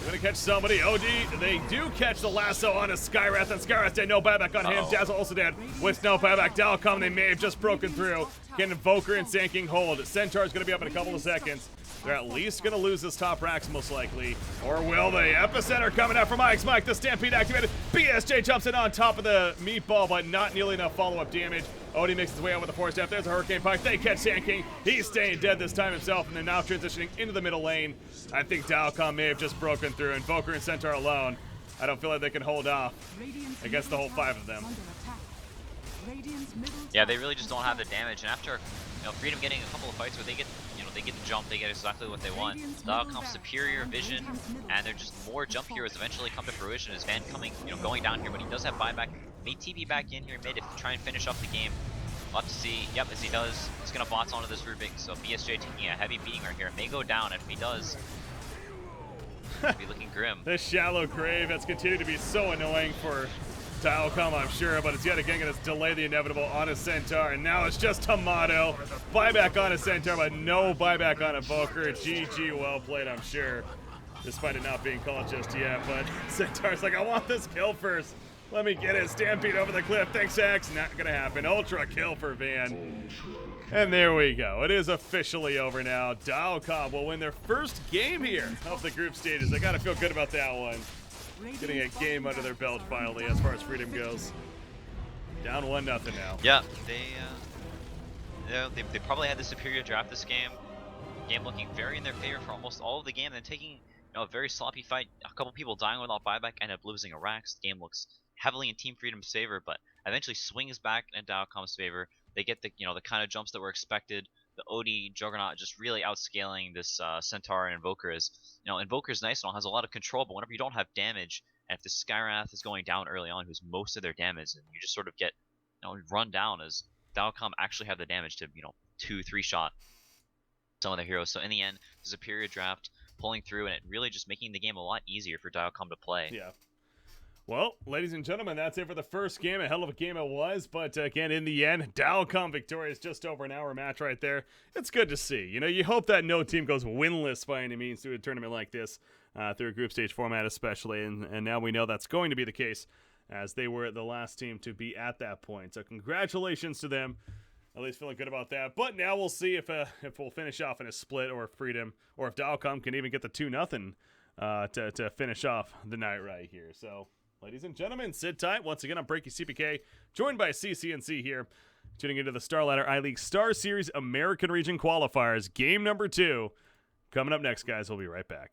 going to catch somebody. OD, they do catch the lasso on a Skywrath, and Skywrath dead. No buyback on him. Dazzle also dead with no buyback. DileCom, they may have just broken through. Can Invoker and Sanking hold. Centaur's going to be up in a couple of seconds. They're at least going to lose this top racks most likely. Or will they? Epicenter coming out from Ike's Mike. The Stampede activated. BSJ jumps in on top of the meatball, but not nearly enough follow-up damage. Odie makes his way out with the force staff. There's a Hurricane Pike. They catch Sand King. He's staying dead this time himself, and they're now transitioning into the middle lane. I think DileCom may have just broken through. Invoker and Centaur alone. I don't feel like they can hold off against the whole 5 of them. Yeah, they really just don't have the damage. And after, Freedom getting a couple of fights where they get, they get the jump, they get exactly what they want. DileCom's superior vision, and they're just more jump heroes eventually come to fruition. As Van coming, going down here, but he does have buyback. May TP back in here mid to try and finish up the game. We'll have to see. Yep, as he does, he's gonna bots onto this Rubik. So BSJ taking a heavy beating right here. It may go down, and if he does, it'll be looking grim. This shallow grave has continued to be so annoying for DileCom, I'm sure, but it's yet again going to delay the inevitable on a Centaur, and now it's just Tomato. Buyback on a Centaur, but no buyback on Invoker. GG, well played, I'm sure, despite it not being called just yet, but Centaur's like, I want this kill first. Let me get it. Stampede over the cliff. Thanks, X. Not going to happen. Ultra kill for Van. And there we go. It is officially over now. DileCom will win their first game here of the group stages. They got to feel good about that one. Getting a game under their belt finally as far as Freedom goes. Down 1-0 now. Yeah, they probably had the superior draft this game. Game looking very in their favor for almost all of the game, then taking a very sloppy fight. A couple people dying without buyback, end up losing a Rax. The game looks heavily in Team Freedom's favor, but eventually swings back in DileCom's favor. They get the the kind of jumps that were expected. The OD Juggernaut just really outscaling this Centaur and Invoker. Is Invoker's nice and all, has a lot of control, but whenever you don't have damage, and if the Skywrath is going down early on, who's most of their damage, and you just sort of get run down, as DileCom actually have the damage to 2-3 shot some of their heroes. So in the end, the superior draft pulling through, and it really just making the game a lot easier for DileCom to play. Yeah. Well, ladies and gentlemen, that's it for the first game. A hell of a game it was, but again, in the end, DileCom victorious, just over an hour match right there. It's good to see. You hope that no team goes winless by any means through a tournament like this, through a group stage format especially, and now we know that's going to be the case, as they were the last team to be at that point. So congratulations to them. At least feeling good about that. But now we'll see if we'll finish off in a split, or if Freedom, or if DileCom can even get the 2-0 to finish off the night right here. So, ladies and gentlemen, sit tight. Once again, I'm Breaky CPK, joined by CCNC here, tuning into the Star Ladder iLeague Star Series American Region Qualifiers, game number 2. Coming up next, guys. We'll be right back.